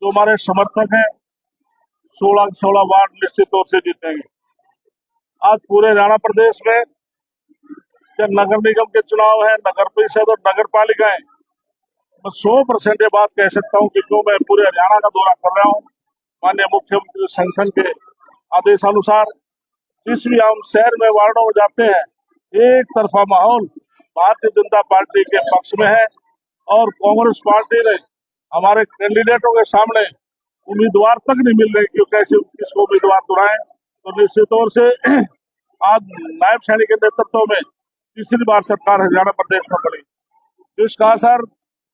जो हमारे समर्थक हैं 16 वार्ड निश्चित तौर से जीतेंगे। आज पूरे हरियाणा प्रदेश में जब नगर निगम के चुनाव है, नगर परिषद और नगर पालिकाएं, मैं 100% ये बात कह सकता हूँ कि जो मैं पूरे हरियाणा का दौरा कर रहा हूँ, माननीय मुख्यमंत्री संगठन के आदेशानुसार जिस भी हम शहर में वार्डों में जाते हैं, एक तरफा माहौल भारतीय जनता पार्टी के पक्ष में है। और कांग्रेस पार्टी ने हमारे कैंडिडेटों के सामने उम्मीदवार तक नहीं मिल रहे कि कैसे किसको उम्मीदवार बनाए। तो निश्चित तौर से आज नायब सैनी के नेतृत्व में तीसरी बार सरकार हरियाणा प्रदेश में बनी, जिसका असर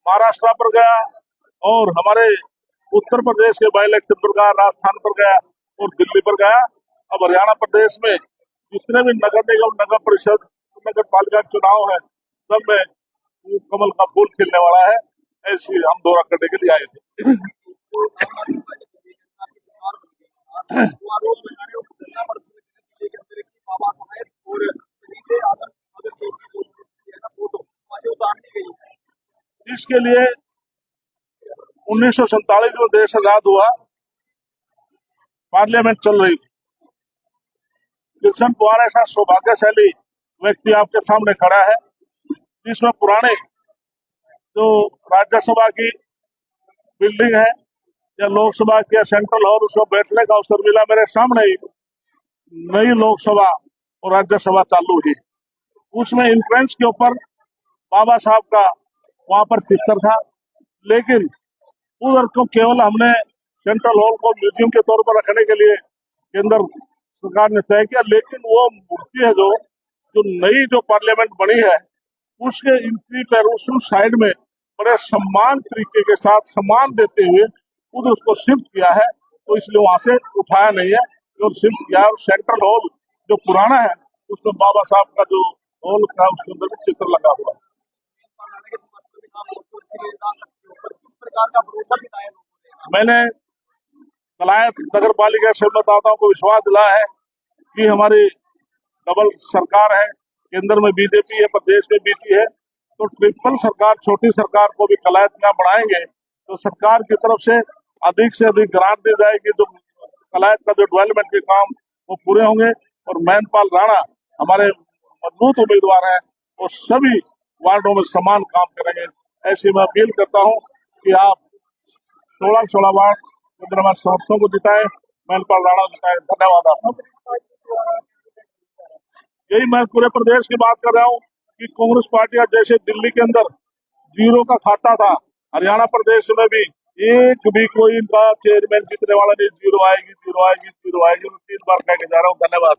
महाराष्ट्र पर गया और हमारे उत्तर प्रदेश के बाई इलेक्शन पर गया, राजस्थान पर गया और दिल्ली पर गया। अब हरियाणा प्रदेश में जितने भी नगर निगम, नगर परिषद, नगर पालिका चुनाव है, सब में कमल का फूल खिलने वाला है। ऐसी हम दौरा करने के लिए आए थे। इसके लिए 1947 में देश आजाद हुआ, पार्लियामेंट चल रही थी। कृष्ण पवार ऐसा सौभाग्यशाली व्यक्ति आपके सामने खड़ा है जिसमें पुराने जो राज्यसभा की बिल्डिंग है या लोकसभा की या सेंट्रल हॉल, उसमें बैठने का अवसर मिला। मेरे सामने ही नई लोकसभा और राज्यसभा चालू हुई, उसमें एंट्रेंस के ऊपर बाबा साहब का वहां पर चित्र था, लेकिन उधर को केवल हमने सेंट्रल हॉल को म्यूजियम के तौर पर रखने के लिए केंद्र सरकार ने तय किया। लेकिन वो मूर्ति है जो नई जो पार्लियामेंट बनी है, उसके एंट्री पर उस साइड में बड़े सम्मान तरीके के साथ सम्मान देते हुए उधर उसको शिफ्ट किया है। तो इसलिए वहां से उठाया नहीं है, जो शिफ्ट किया है। सेंट्रल हॉल जो पुराना है उसमें बाबा साहब का जो हॉल था उसके अंदर भी चित्र लगा हुआ है। मैंने कलायत नगर पालिका से मतदाताओं को विश्वास दिलाया है कि हमारी डबल सरकार है, केंद्र में बीजेपी है, प्रदेश में बीजेपी है, तो ट्रिपल सरकार, छोटी सरकार को भी कलायत में बढ़ाएंगे तो सरकार की तरफ से अधिक ग्रांट दी जाएगी, जो कलायत का जो डेवलपमेंट के काम वो पूरे होंगे। और मैनपाल राणा हमारे मजबूत उम्मीदवार हैं, वो सभी वार्डों में समान काम करेंगे। ऐसी मैं अपील करता हूं कि आप 16 वार्ड इंदिरा समर्थकों को जिताएं, मैनपाल राणा जिताएं। धन्यवाद आपका। यही मैं पूरे प्रदेश की बात कर रहा हूँ कि कांग्रेस पार्टियां जैसे दिल्ली के अंदर जीरो का खाता था, हरियाणा प्रदेश में भी एक भी कोई इनका चेयरमैन जीतने वाला नहीं। जीरो आएगी, जीरो आएगी, जीरो आएगी। 3 बार कह के जा रहा हूँ। धन्यवाद।